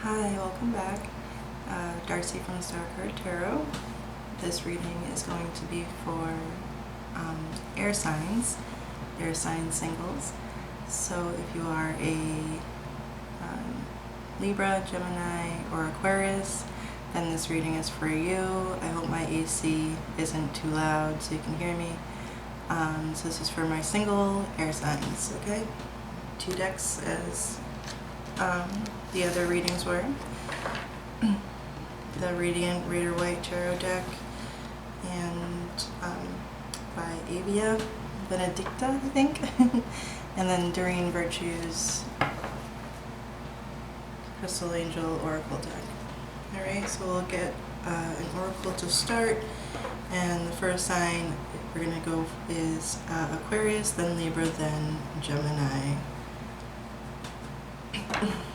Hi, welcome back. Darcy from starcardtarot. This reading is going to be for air signs singles. So if you are a Libra, Gemini, or Aquarius, then this reading is for you. I hope my AC isn't too loud so you can hear me. So this is for my single air signs, okay? 2 decks as the other readings were. The Radiant Rider-Waite tarot deck, and by Avia, Venefica, I think. And then Doreen Virtue's Crystal Angel Oracle deck. Alright, so we'll get an oracle to start, and the first sign we're going to go is Aquarius, then Libra, then Gemini.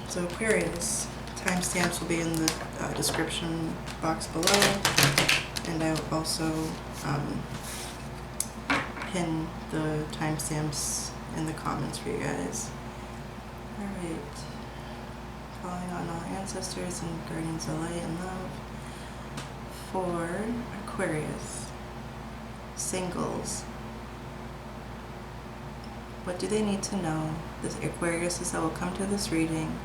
So Aquarius, timestamps will be in the description box below, and I will also pin the timestamps in the comments for you guys. Alright, calling on all ancestors and guardians of light and love for Aquarius. Singles. What do they need to know? The Aquariuses that will come to this reading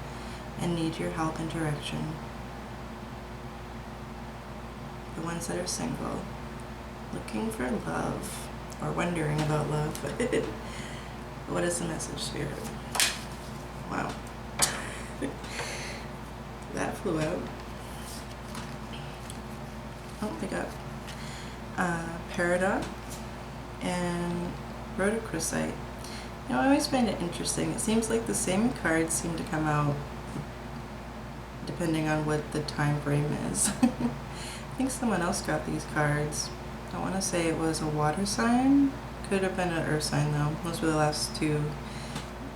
and need your help and direction. The ones that are single, looking for love, or wondering about love. What is the message, Spirit? Wow. That flew out. Oh, I got Peridot and Rhodochrosite. You know, I always find it interesting. It seems like the same cards seem to come out depending on what the time frame is. I think someone else got these cards. I want to say it was a water sign. Could have been an earth sign though. Those were the last 2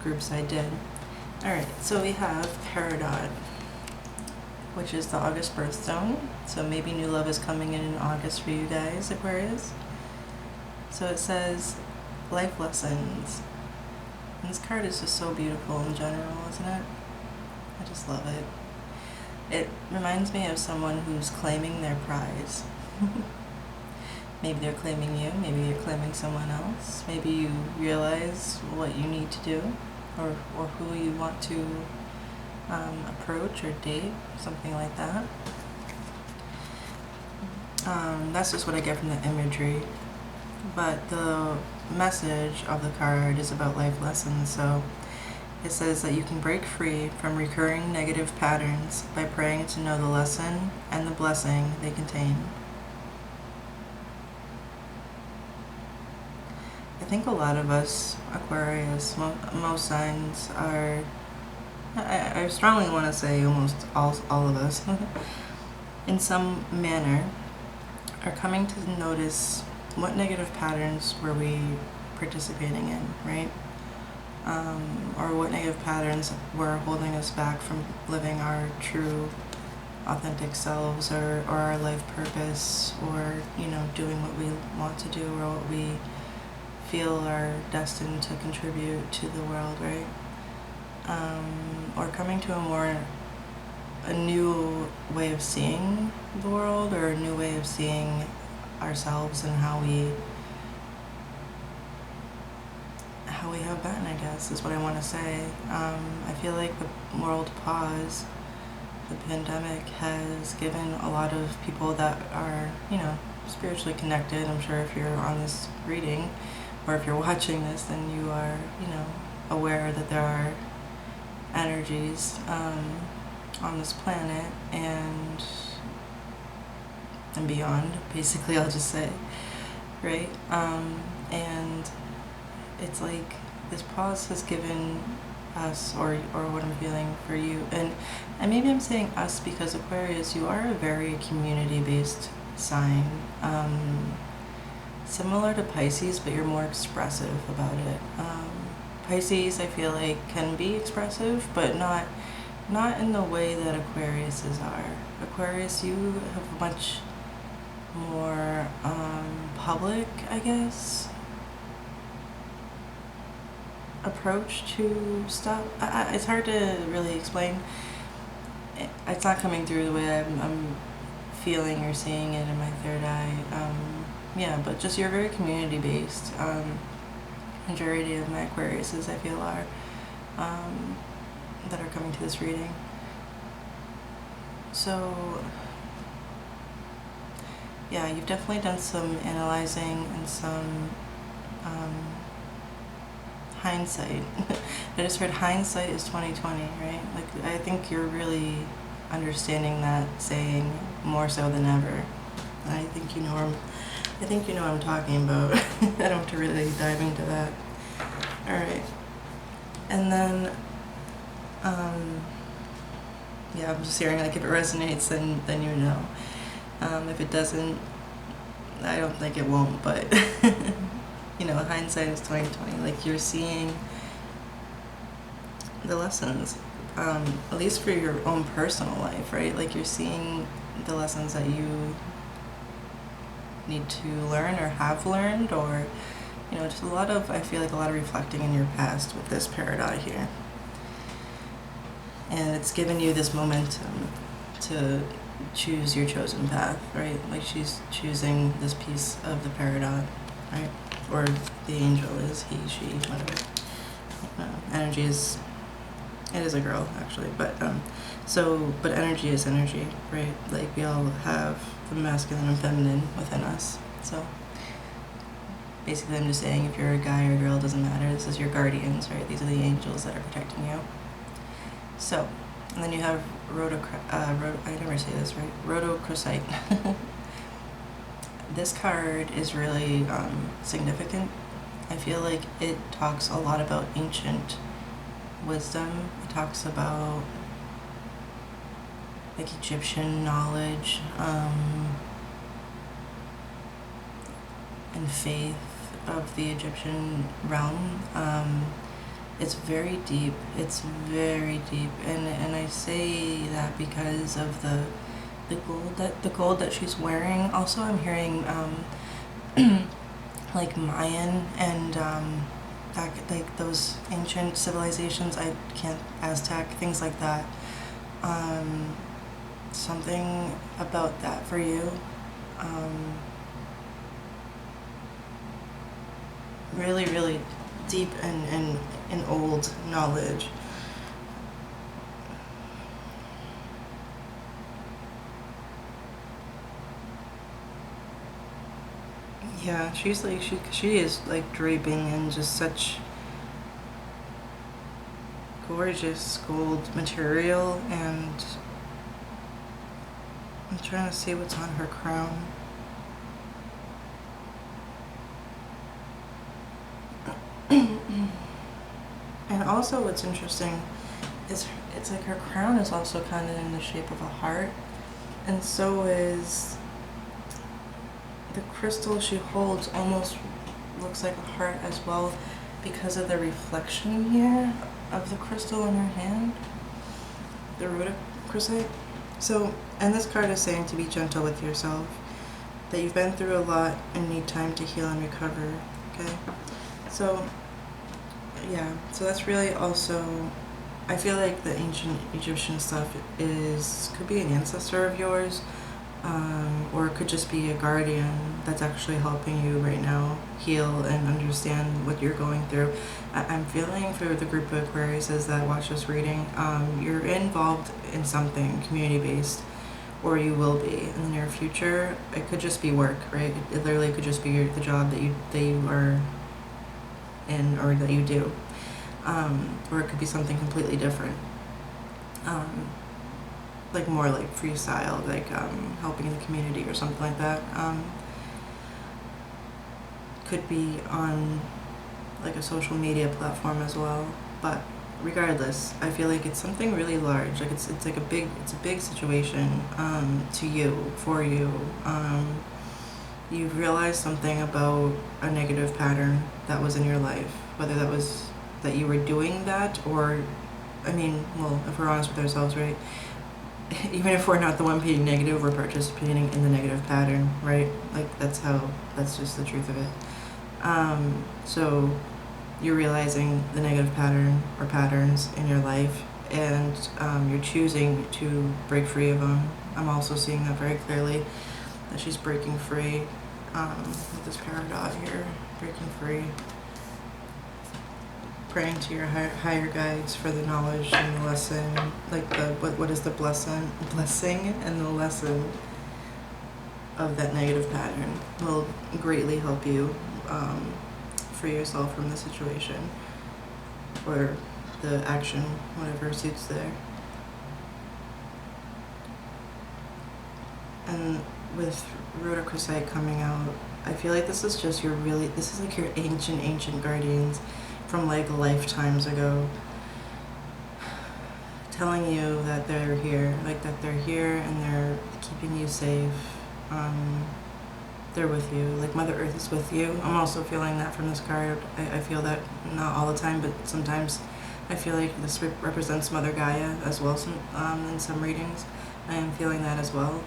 groups I did. Alright, so we have Peridot, which is the August birthstone. So maybe new love is coming in August for you guys, Aquarius. So it says life lessons. And this card is just so beautiful in general, isn't it? I just love it. It reminds me of someone who's claiming their prize. Maybe they're claiming you, maybe you're claiming someone else. Maybe you realize what you need to do, or who you want to approach or date, something like that. That's just what I get from the imagery. But the message of the card is about life lessons. So it says that you can break free from recurring negative patterns by praying to know the lesson and the blessing they contain. I think a lot of us, Aquarius, most signs are, I strongly want to say almost all of us, in some manner, are coming to notice what negative patterns were we participating in, right? Or what negative patterns were holding us back from living our true, authentic selves, or our life purpose, or, you know, doing what we want to do, or what we feel are destined to contribute to the world, right? Or coming to a new way of seeing the world, or a new way of seeing ourselves and how we have been, I guess, is what I want to say. I feel like the world pause, the pandemic, has given a lot of people that are, you know, spiritually connected. I'm sure if you're on this reading, or if you're watching this, then you are, you know, aware that there are energies on this planet and beyond, basically, I'll just say, right? And it's like this pause has given us, or what I'm feeling for you, and maybe I'm saying us because Aquarius, you are a very community-based sign, similar to Pisces, but you're more expressive about it. Pisces, I feel like, can be expressive, but not in the way that Aquariuses are. Aquarius, you have much more public, I guess, approach to stuff. It's hard to really explain. it's not coming through the way I'm feeling or seeing it in my third eye. Yeah, but just you're very community based. Majority of my Aquariuses, I feel, are that are coming to this reading. So yeah, you've definitely done some analyzing and some hindsight. I just heard hindsight is 2020, right? Like, I think you're really understanding that saying more so than ever. I think you know what I'm talking about. I don't have to really dive into that. All right, and then yeah, I'm just hearing, like, if it resonates, then you know. If it doesn't, I don't think it won't, but you know, hindsight is 2020. Like, you're seeing the lessons, at least for your own personal life, right? Like, you're seeing the lessons that you need to learn or have learned, or, you know, just I feel like a lot of reflecting in your past with this paradigm here. And it's given you this momentum to choose your chosen path, right? Like, she's choosing this piece of the paradigm, right? Or the angel is he, she, whatever. Energy is, it is a girl, actually, but but energy is energy, right? Like, we all have the masculine and feminine within us. So basically, I'm just saying, if you're a guy or a girl, it doesn't matter. This is your guardians, right? These are the angels that are protecting you. So, and then you have I never say this right, Rhodochrosite. This card is really significant. I feel like it talks a lot about ancient wisdom. It talks about, like, Egyptian knowledge and faith of the Egyptian realm. It's very deep. It's very deep, and I say that because of the gold that she's wearing. Also, I'm hearing like Mayan and back, like, those ancient civilizations. Aztec, things like that. Something about that for you. Really, really deep and old knowledge. Yeah, she's like, she is like draping in just such gorgeous gold material, and I'm trying to see what's on her crown. And also, what's interesting is it's like her crown is also kind of in the shape of a heart, and so is the crystal she holds. Almost looks like a heart as well, because of the reflection here of the crystal in her hand, the Rhodochrosite. So, and this card is saying to be gentle with yourself, that you've been through a lot and need time to heal and recover. Okay, so yeah, so that's really also, I feel like the ancient Egyptian stuff could be an ancestor of yours, or it could just be a guardian that's actually helping you right now heal and understand what you're going through. I'm feeling for the group of Aquariuses that watch this reading, you're involved in something community-based, or you will be in the near future. It could just be work, right? It literally could just be the job that you are in, or that you do, or it could be something completely different, like more like freestyle, like helping the community or something like that. Could be on like a social media platform as well, but regardless, I feel like it's something really large. Like, it's like it's a big situation to you, for you. You've realized something about a negative pattern that was in your life, whether that was that you were doing that, or, I mean, well, if we're honest with ourselves, right? Even if we're not the one being negative, we're participating in the negative pattern, right? Like, that's just the truth of it. So you're realizing the negative pattern or patterns in your life, and you're choosing to break free of them. I'm also seeing that very clearly, that she's breaking free with this paradox here, breaking free. Praying to your higher guides for the knowledge and the lesson, like the what is the blessing and the lesson of that negative pattern will greatly help you free yourself from the situation or the action, whatever suits there. And with Rider-Waite coming out, I feel like this is just this is like your ancient guardians from like lifetimes ago, telling you that they're here, like that they're here and they're keeping you safe. They're with you, like Mother Earth is with you. I'm also feeling that from this card. I feel that not all the time, but sometimes I feel like this represents Mother Gaia as well. In some readings, I am feeling that as well.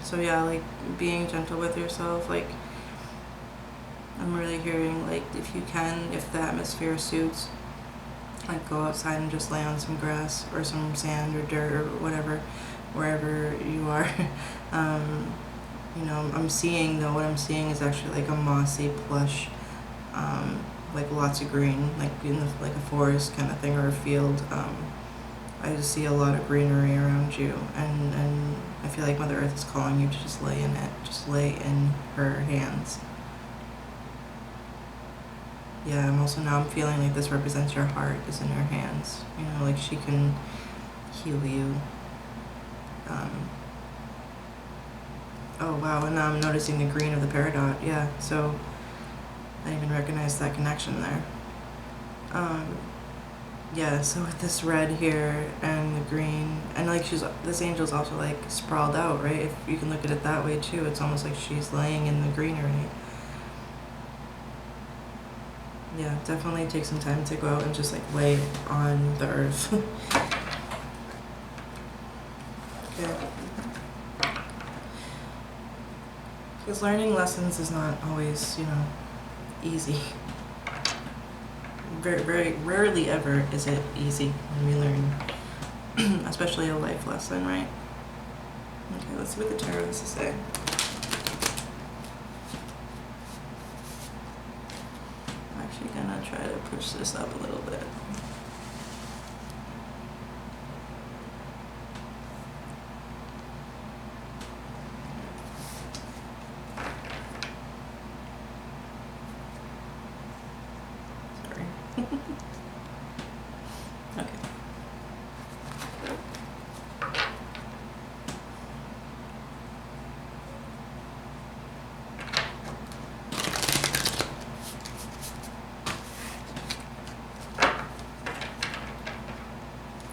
So yeah, like being gentle with yourself, like I'm really hearing, like, if you can, if the atmosphere suits, like go outside and just lay on some grass or some sand or dirt or whatever, wherever you are. You know, I'm seeing, though, what I'm seeing is actually like a mossy plush, like lots of green, like in like a forest kind of thing or a field. I just see a lot of greenery around you, and I feel like Mother Earth is calling you to just lay in it, just lay in her hands. Yeah, I'm feeling like this represents your heart is in her hands. You know, like she can heal you. Oh wow, and now I'm noticing the green of the peridot. Yeah, so I didn't even recognize that connection there. Yeah, so with this red here and the green, and like this angel's also like sprawled out, right? If you can look at it that way too, it's almost like she's laying in the greenery. Yeah, definitely take some time to go out and just like lay on the earth. Okay. Because learning lessons is not always, you know, easy. Very, very rarely ever is it easy when we learn, especially a life lesson, right? Okay, let's see what the tarot has to say. I'm actually gonna try to push this up a little bit. Okay.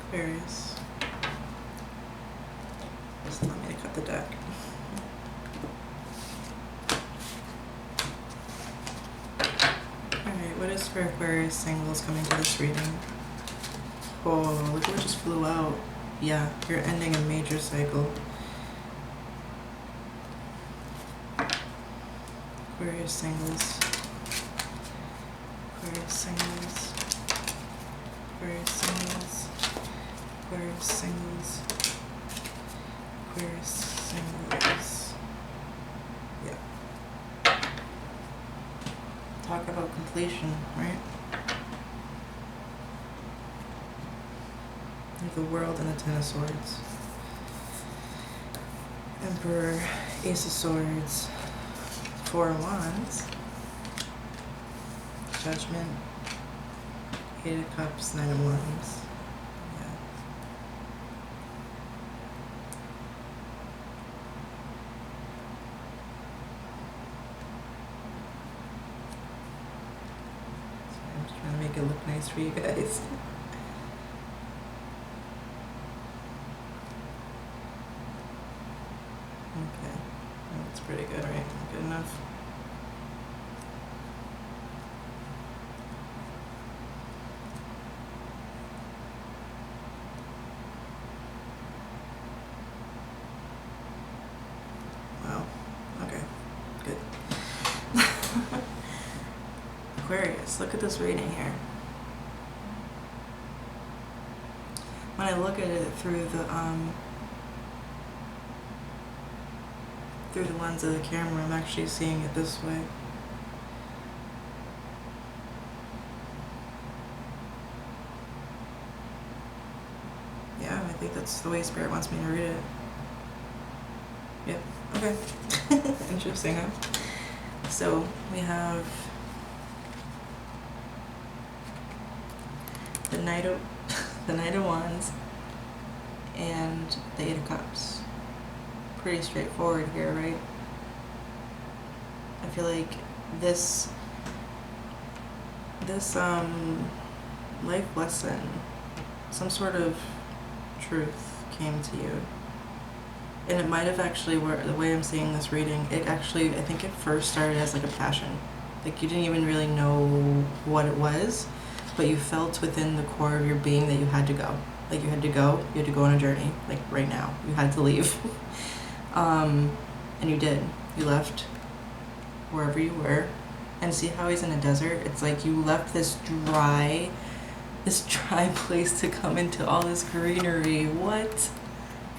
Aquarius. Just allow me to cut the deck. Alright, what is for Aquarius singles coming to this reading? Oh, look what just flew out. Yeah, you're ending a major cycle. Aquarius singles. Aquarius singles. Aquarius singles. Aquarius singles. Aquarius singles. Yeah. Talk about completion, right? The World and the Ten of Swords. Emperor, Ace of Swords, Four of Wands, Judgment, Eight of Cups, Nine of Wands. Yeah. Sorry, I'm just trying to make it look nice for you guys. Okay, that's pretty good, right? Good enough. Wow, okay, good. Aquarius, look at this reading here. when I look at it through the lens of the camera, I'm actually seeing it this way. Yeah, I think that's the way Spirit wants me to read it. Yep, okay. Interesting, huh? So we have the Knight of Wands and the Eight of Cups. Pretty straightforward here, right? I feel like this life lesson, some sort of truth came to you. And it might have actually, the way I'm seeing this reading, it actually, I think it first started as like a passion. Like you didn't even really know what it was, but you felt within the core of your being that you had to go. Like you had to go on a journey, like right now. You had to leave. And you did. You left wherever you were. And see how he's in a desert? It's like you left this dry place to come into all this greenery. What?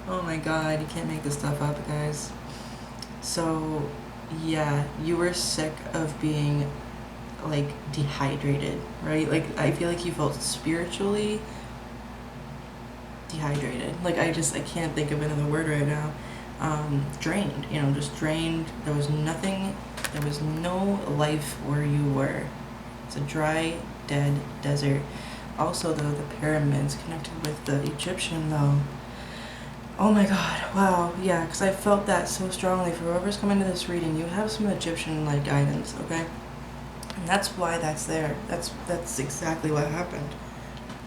Oh my God, you can't make this stuff up, guys. So, yeah, you were sick of being, like, dehydrated, right? Like, I feel like you felt spiritually dehydrated. Like, I can't think of another word right now. Drained, you know, just drained. There was nothing, there was no life where you were. It's a dry, dead desert. Also, though, the pyramids connected with the Egyptian, though. Oh my God, wow, yeah, because I felt that so strongly. For whoever's coming to this reading, you have some Egyptian-like guidance, okay? And that's why that's there. That's exactly what happened.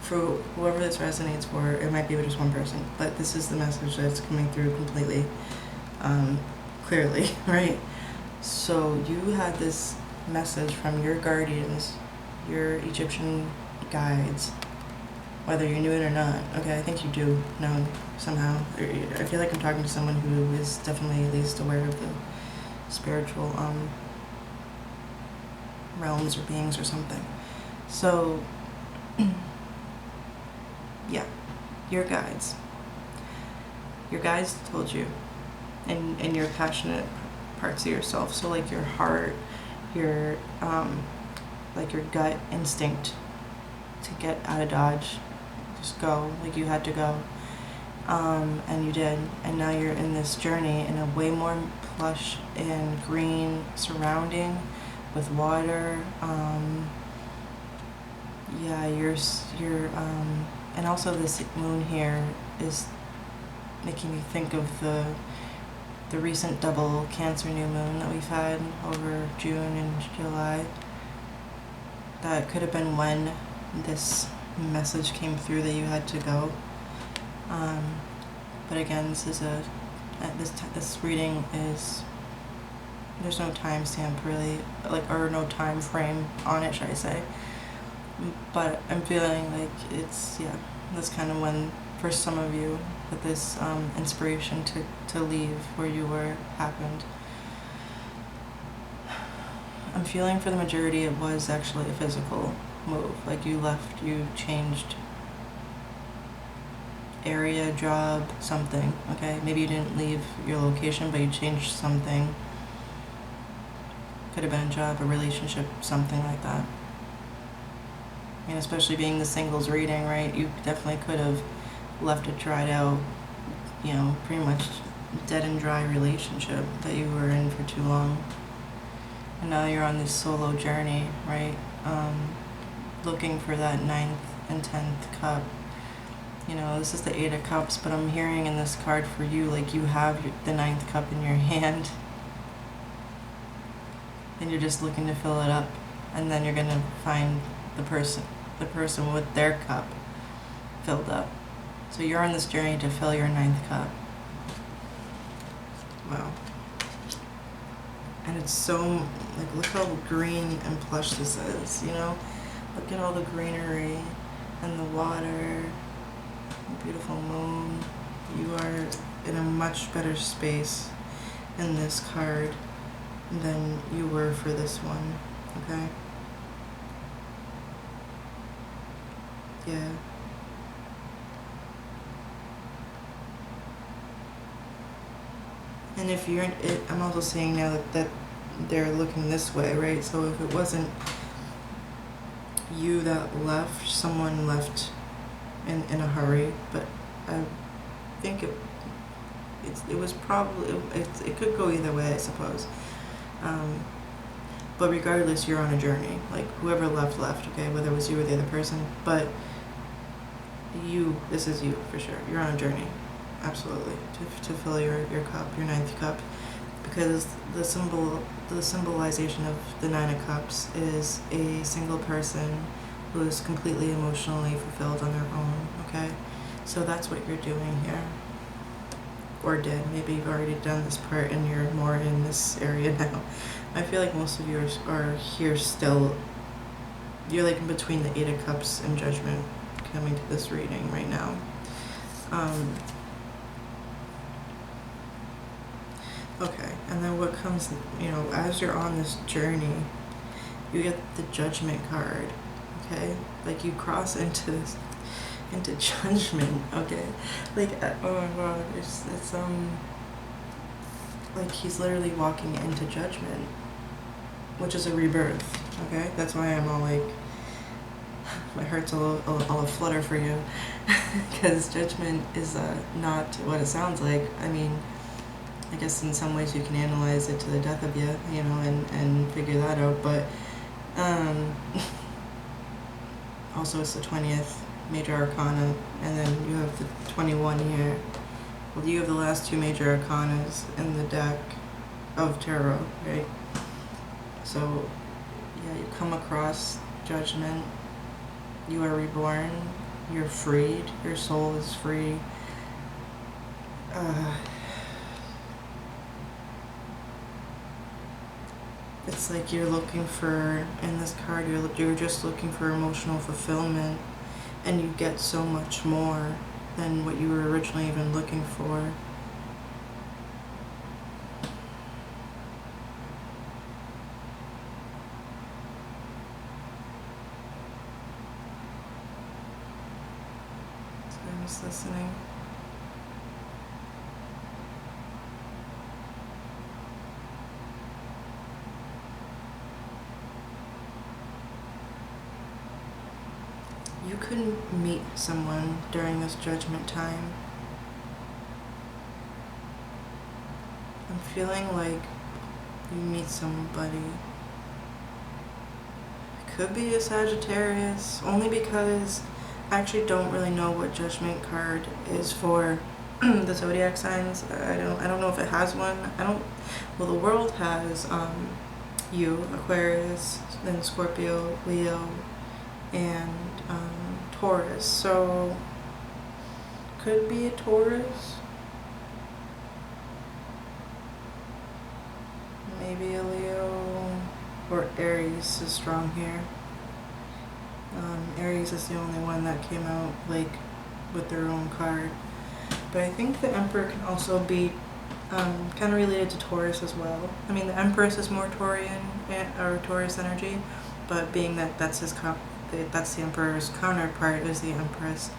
For whoever this resonates for, it might be with just one person, but this is the message that's coming through completely, clearly, right? So you had this message from your guardians, your Egyptian guides, whether you knew it or not. Okay, I think you do know somehow. I feel like I'm talking to someone who is definitely at least aware of the spiritual realms or beings or something. So, yeah, your guides. Your guides told you, and your passionate parts of yourself. So like your heart, your like your gut instinct to get out of Dodge. Just go, like you had to go, and you did, and now you're in this journey in a way more plush and green surrounding with water. Yeah, you're and also this moon here is making me think of the recent double Cancer new moon that we've had over June and July. That could have been when this message came through that you had to go. But again, this is this reading is, there's no timestamp really, like, or no time frame on it, should I say. But I'm feeling like it's, yeah, that's kind of when, for some of you, that this inspiration to leave where you were happened. I'm feeling for the majority it was actually a physical move. Like you left, you changed area, job, something, okay? Maybe you didn't leave your location, but you changed something. Could have been a job, a relationship, something like that. And especially being the singles reading, right? You definitely could have left a dried out, you know, pretty much dead and dry relationship that you were in for too long. And now you're on this solo journey, right? Looking for that 9th and 10th cup. You know, this is the 8 of Cups, but I'm hearing in this card for you, like you have the 9th cup in your hand, and you're just looking to fill it up, and then you're gonna find the person with their cup filled up. So you're on this journey to fill your 9th cup. Wow. And it's so, like, look how green and plush this is, you know? Look at all the greenery and the water, the beautiful moon. You are in a much better space in this card than you were for this one, okay? Yeah. And if you're, I'm also saying now that they're looking this way, right? So if it wasn't you that left, someone left in a hurry, but I think it was probably, it could go either way, I suppose. But regardless, you're on a journey. Like, whoever left, okay? Whether it was you or the other person. But this is you, for sure. You're on a journey, absolutely, to fill your cup, your ninth cup. Because the symbolization of the Nine of Cups is a single person who is completely emotionally fulfilled on their own, okay? So that's what you're doing here. Or did. Maybe you've already done this part and you're more in this area now. I feel like most of you are here still. You're like in between the Eight of Cups and Judgment coming to this reading right now. Okay, and then what comes, as you're on this journey, you get the Judgment card, okay? Like, you cross into Judgment, okay? Like, oh my god, it's like he's literally walking into Judgment, which is a rebirth, okay? That's why I'm all like, my heart's all aflutter for you, because Judgment is not what it sounds like. I mean, I guess in some ways you can analyze it to the death of you, and figure that out, but also it's the 20th major arcana, and then you have the 21 here. Well, you have the last two major arcanas in the deck of tarot, right? So, yeah, you come across Judgment, you are reborn, you're freed, your soul is free. It's like you're looking for, in this card, you're just looking for emotional fulfillment, and you get so much more than what you were originally even looking for. So I'm just listening. You couldn't meet someone during this Judgment time. I'm feeling like you meet somebody. It could be a Sagittarius, only because I actually don't really know what Judgment card is for the zodiac signs. I don't know if it has one. Well, the world has you, Aquarius, then Scorpio, Leo, and Taurus, so could be a Taurus, maybe a Leo, or Aries is strong here. Aries is the only one that came out like with their own card, but I think the Emperor can also be kind of related to Taurus as well. I mean, the Empress is more Taurian or Taurus energy, but being that that's the Emperor's counterpart is the Empress.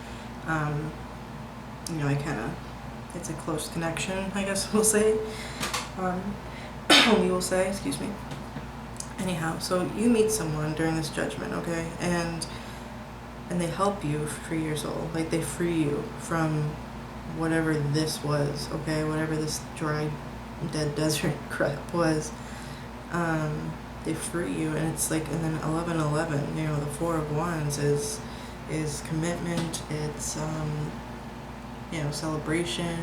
It's a close connection, I guess we'll say. We will say, excuse me. Anyhow, so you meet someone during this Judgment, okay, and they help you free your soul. Like, they free you from whatever this was, okay, whatever this dry, dead desert crap was. They free you, and it's like, and then 1111, the Four of Wands is commitment, it's celebration,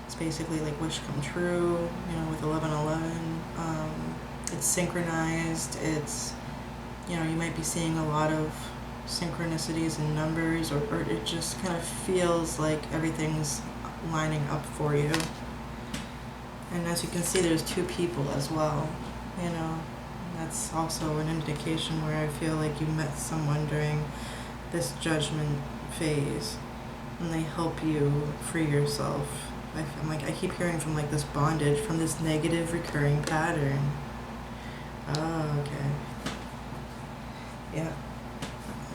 it's basically like wish come true, with 1111, it's synchronized, it's, you might be seeing a lot of synchronicities in numbers, or it just kind of feels like everything's lining up for you. And as you can see, there's two people as well. That's also an indication where I feel like you met someone during this Judgment phase, and they help you free yourself. I keep hearing from like this bondage, from this negative recurring pattern. Oh, okay. Yeah.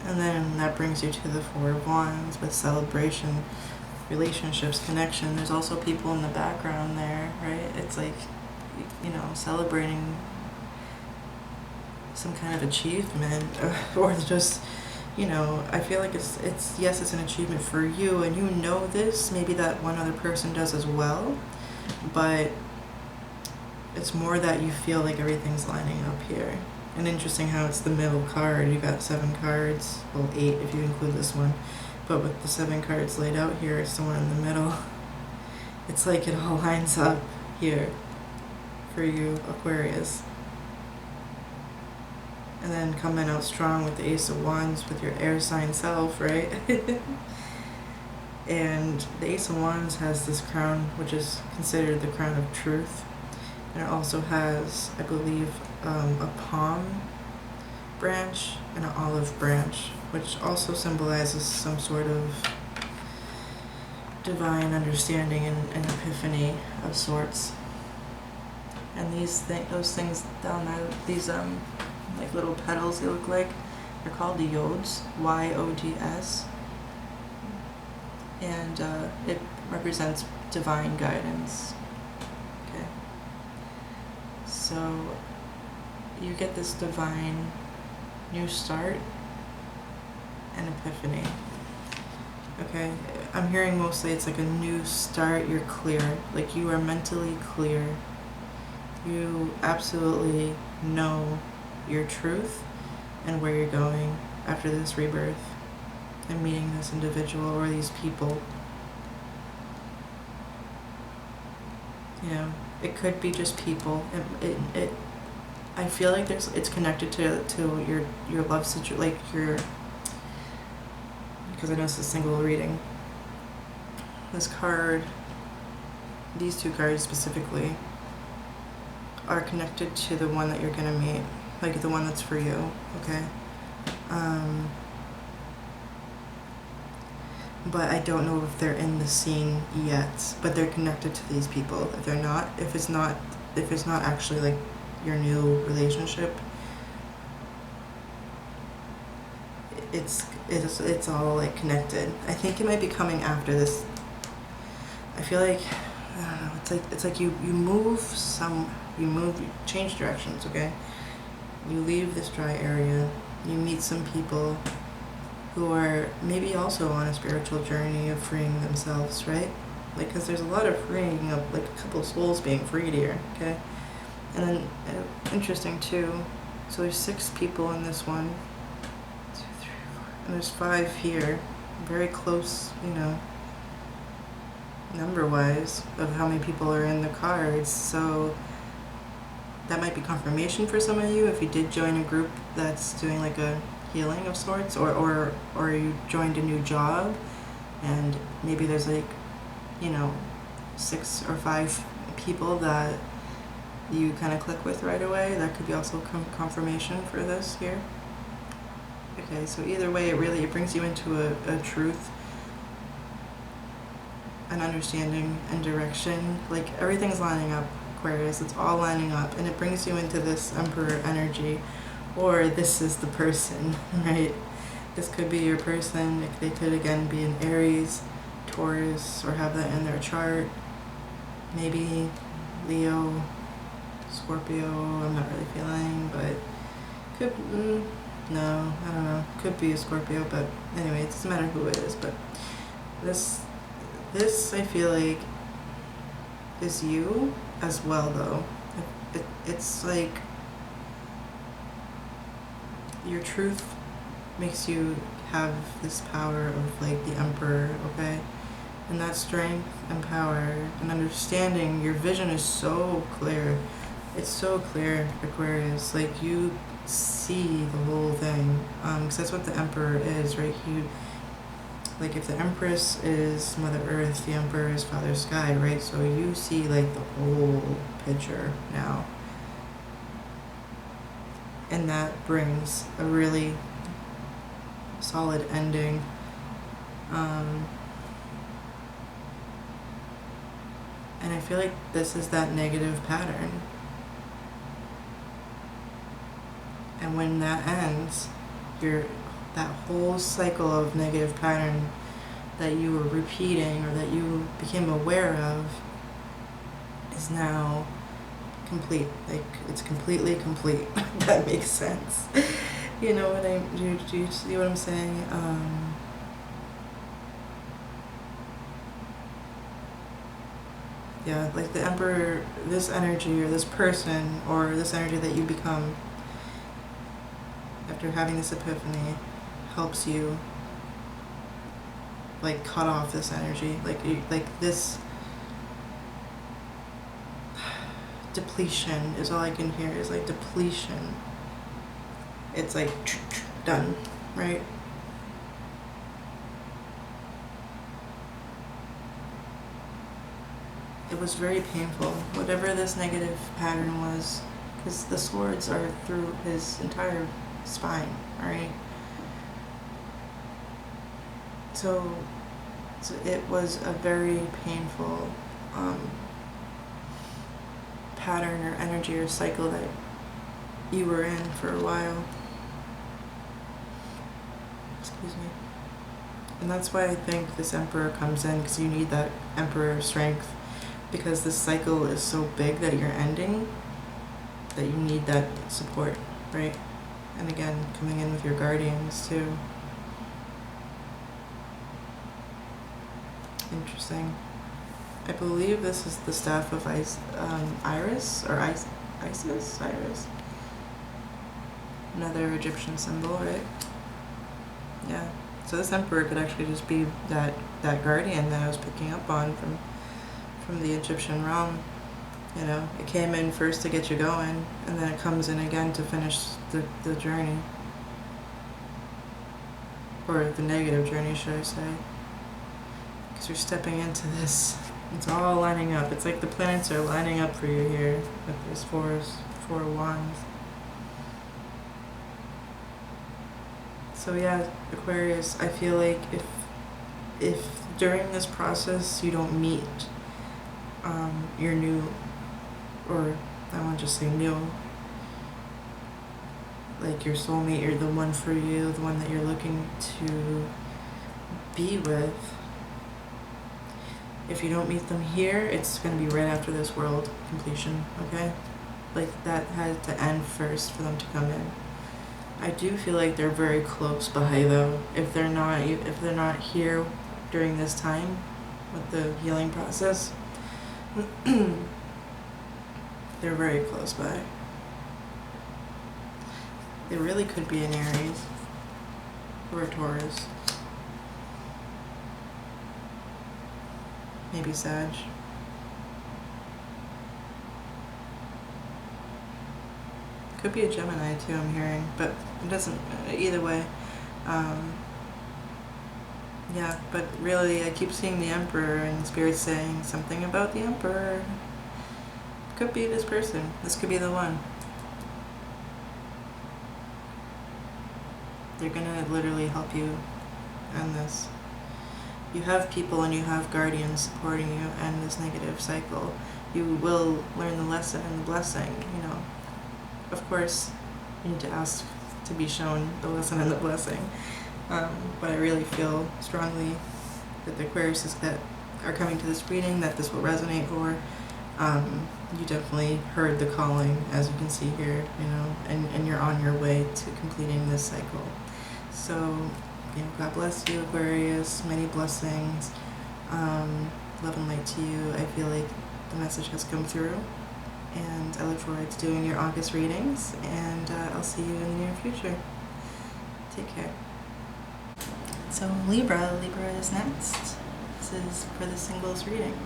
And then that brings you to the Four of Wands with celebration. relationships, connection. There's also people in the background there, right? It's like, you know, celebrating some kind of achievement, or just, you know, I feel like it's yes, it's an achievement for you, and you know this, maybe that one other person does as well, but it's more that you feel like everything's lining up here. And interesting how it's the middle card. You got 7 cards, well 8 if you include this one, but with the 7 cards laid out here, it's somewhere in the middle. It's like it all lines up here for you, Aquarius. And then coming out strong with the Ace of Wands with your air sign self, right? And the Ace of Wands has this crown, which is considered the crown of truth. And it also has, I believe, a palm branch and an olive branch, which also symbolizes some sort of divine understanding and epiphany of sorts. And those things down there, these like little petals, they look like, they're called diodes, Y-O-D-S, and it represents divine guidance. Okay, so you get this divine new start and epiphany. Okay, I'm hearing mostly it's like a new start. You're clear, like you are mentally clear. You absolutely know your truth and where you're going after this rebirth and meeting this individual or these people. You know, it could be just people. I feel like it's connected to your love situation, like your, because I know it's a single reading. This card, these 2 cards specifically, are connected to the one that you're gonna meet, like the one that's for you, okay? But I don't know if they're in the scene yet, but they're connected to these people. If they're not, if it's not actually like your new relationship, it's all like connected. I think it might be coming after this. I feel like, I don't know, it's like you change directions, okay? You leave this dry area, you meet some people who are maybe also on a spiritual journey of freeing themselves, right? Like, because there's a lot of freeing of, like, a couple of souls being freed here, okay? And then, interesting too, so there's 6 people in this one, 2, 3, 4, and there's 5 here, very close, you know, number-wise, of how many people are in the cards. So that might be confirmation for some of you if you did join a group that's doing like a healing of sorts, or you joined a new job and maybe there's like, you know, 6 or 5 people that you kind of click with right away. That could be also confirmation for this here. Okay, so either way, it brings you into a truth, an understanding and direction. Like, everything's lining up, Aquarius. It's all lining up, and it brings you into this Emperor energy, or this is the person, right? This could be your person. They could again be an Aries, Taurus, or have that in their chart. Maybe Leo, Scorpio. I'm not really feeling, but could no, I don't know. Could be a Scorpio, but anyway, it doesn't matter who it is. But this I feel like is you as well, though. It's like your truth makes you have this power of like the Emperor, okay? And that strength and power and understanding, your vision is so clear. It's so clear, Aquarius. Like, you see the whole thing. 'Cause that's what the Emperor is, right? Like, if the Empress is Mother Earth, the Emperor is Father Sky, right? So you see like the whole picture now. And that brings a really solid ending. And I feel like this is that negative pattern. And when that ends, that whole cycle of negative pattern that you were repeating or that you became aware of is now complete. Like, it's completely complete. That makes sense. You know what do you see what I'm saying? Yeah, like the Emperor, this energy or this person or this energy that you become after having this epiphany helps you like cut off this energy, like this depletion is all I can hear, is like depletion. It's like done, right? It was very painful, whatever this negative pattern was, because the swords are through his entire spine, right? So it was a very painful pattern or energy or cycle that you were in for a while. Excuse me. And that's why I think this Emperor comes in, because you need that Emperor strength, because this cycle is so big that you're ending, that you need that support, right? And again, coming in with your guardians too. Interesting. I believe this is the staff of Iris, or Isis? Iris? Another Egyptian symbol, right? Yeah. So this Emperor could actually just be that guardian that I was picking up on from the Egyptian realm. You know, it came in first to get you going, and then it comes in again to finish the journey. Or the negative journey, should I say. Because you're stepping into this. It's all lining up. It's like the planets are lining up for you here with these four wands. So yeah, Aquarius, I feel like if during this process you don't meet your new, or I won't just say new, like your soulmate, or the one for you, the one that you're looking to be with, if you don't meet them here, it's going to be right after this world completion, okay? Like, that had to end first for them to come in. I do feel like they're very close by, though. If they're not here during this time with the healing process, they're very close by. It really could be an Aries or a Taurus. Maybe Sag. Could be a Gemini too, I'm hearing, but it doesn't, either way. Yeah, but really I keep seeing the Emperor, and Spirit saying something about the Emperor. Could be this person. This could be the one. They're gonna literally help you end this. You have people and you have guardians supporting you and this negative cycle. You will learn the lesson and the blessing, you know. Of course, you need to ask to be shown the lesson and the blessing. But I really feel strongly that the Aquariuses that are coming to this reading, that this will resonate for. You definitely heard the calling, as you can see here, you know, and you're on your way to completing this cycle. So, you know, God bless you, Aquarius. Many blessings. Love and light to you. I feel like the message has come through. And I look forward to doing your August readings. And I'll see you in the near future. Take care. So Libra is next. This is for the singles reading.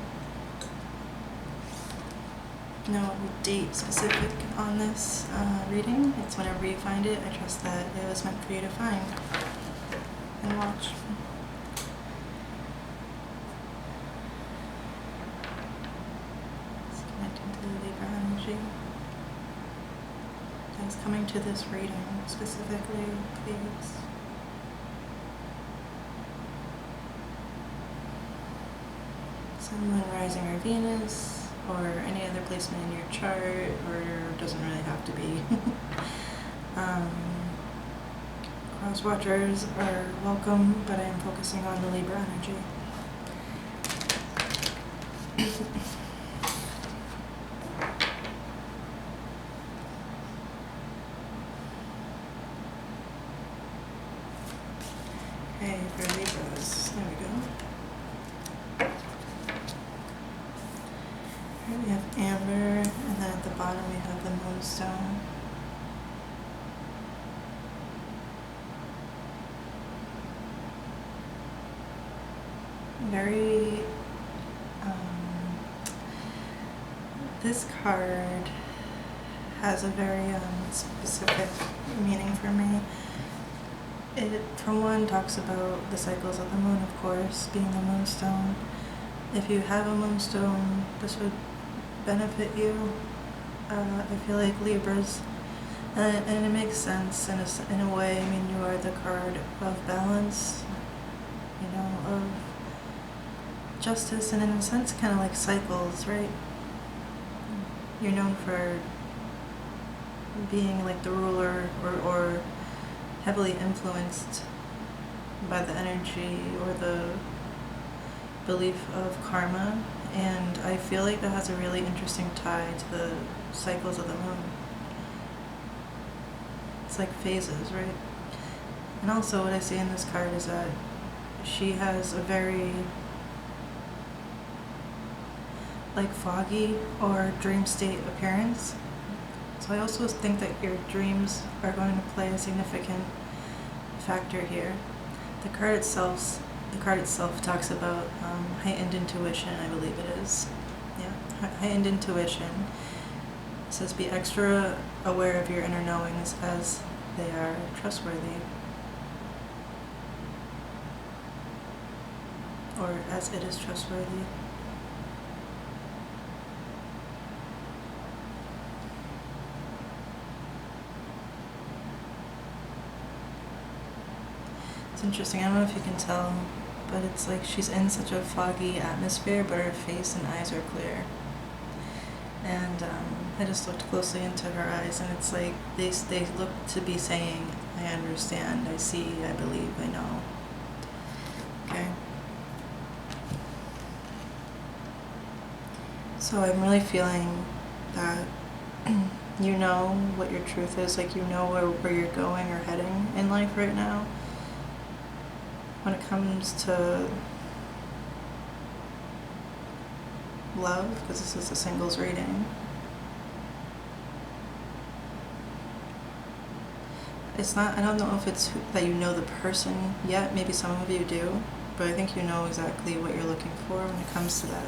No date specific on this reading. It's whenever you find it. I trust that it was meant for you to find and watch. It's connecting to the Libra energy. That's coming to this reading specifically, please. Sun, Moon, Rising, or Venus, or any other placement in your chart, or doesn't really have to be. Cross watchers are welcome, but I am focusing on the Libra energy. Okay, for Libras, there we go. Here we have amber, and then at the bottom we have the moonstone. Very, this card has a very specific meaning for me. It, for one, talks about the cycles of the moon, of course, being the moonstone. If you have a moonstone, this would benefit you. I feel like Libras, and it makes sense in a way. I mean, you are the card of balance, you know, of justice, and in a sense, kind of like cycles, right? You're known for being like the ruler, or heavily influenced by the energy or the belief of karma, and I feel like that has a really interesting tie to the cycles of the moon. It's like phases, right? And also what I see in this card is that she has a very like foggy or dream state appearance. So I also think that your dreams are going to play a significant factor here. The card itself talks about heightened intuition, I believe it is. Yeah, heightened intuition. It says be extra aware of your inner knowings as they are trustworthy. Or as it is trustworthy. Interesting. I don't know if you can tell, but it's like she's in such a foggy atmosphere, but her face and eyes are clear. And I just looked closely into her eyes, and it's like they look to be saying, I understand, I see, I believe, I know. Okay. So I'm really feeling that you know what your truth is, like you know where you're going or heading in life right now. When it comes to love, because this is a singles reading, it's not, I don't know if it's that you know the person yet, maybe some of you do, but I think you know exactly what you're looking for when it comes to that.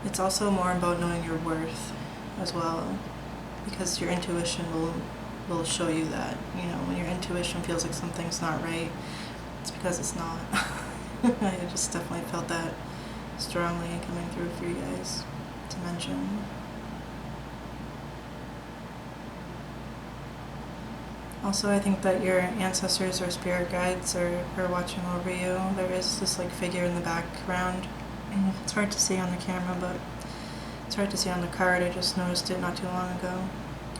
It's also more about knowing your worth as well, because your intuition will show you that, you know, when your intuition feels like something's not right, it's because it's not. I just definitely felt that strongly coming through for you guys to mention. Also, I think that your ancestors or spirit guides are watching over you. There is this like figure in the background. It's hard to see on the camera, but it's hard to see on the card. I just noticed it not too long ago.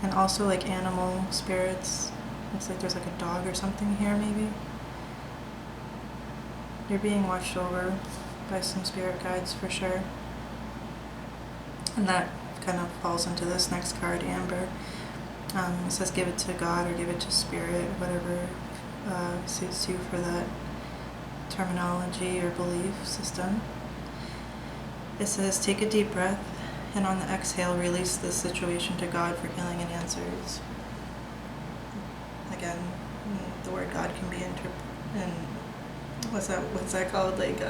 And also like animal spirits. Looks like there's like a dog or something here maybe. You're being watched over by some spirit guides for sure. And that kind of falls into this next card, Amber. It says give it to God or give it to spirit, whatever suits you for that terminology or belief system. It says take a deep breath, and on the exhale, release this situation to God for healing and answers. Again, the word God can be and what's that called? Like,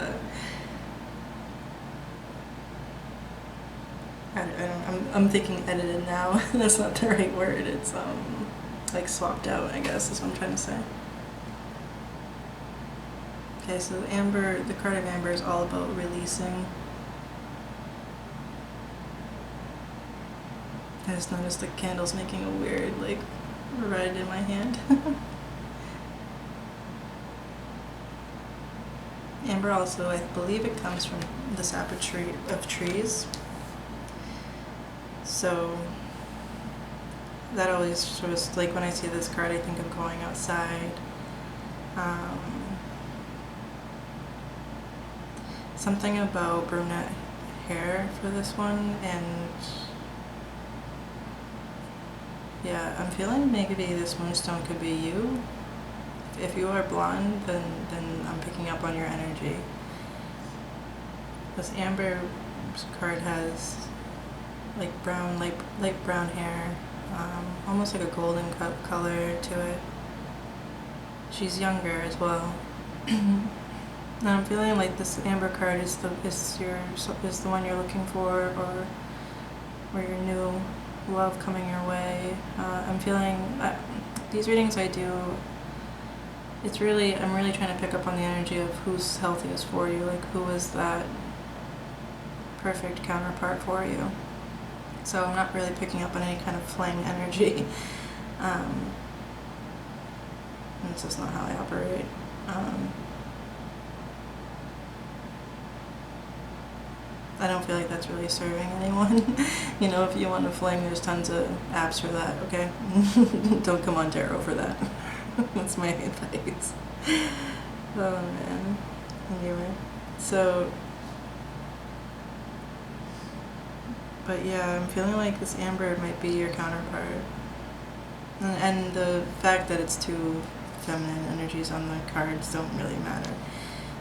I'm thinking edited now. That's not the right word. It's like swapped out, I guess, is what I'm trying to say. Okay, so Amber, the card of Amber is all about releasing. I just noticed the candle's making a weird, like, red in my hand. Amber also, I believe it comes from the sap of trees. So, that always shows, like when I see this card, I think of going outside. Something about brunette hair for this one, and yeah, I'm feeling maybe this moonstone could be you. If you are blonde, then I'm picking up on your energy. This amber card has like brown, light brown hair, almost like a golden color to it. She's younger as well. And I'm feeling like this amber card is the one you're looking for, or your new love coming your way. I'm feeling these readings I do. I'm really trying to pick up on the energy of who's healthiest for you, like who is that perfect counterpart for you. So I'm not really picking up on any kind of fling energy. It's just not how I operate. I don't feel like that's really serving anyone. You know, if you want to fling, there's tons of apps for that, okay? Don't come on tarot for that. That's my advice. Oh man. Anyway, so, but yeah, I'm feeling like this amber might be your counterpart. And the fact that it's two feminine energies on the cards don't really matter.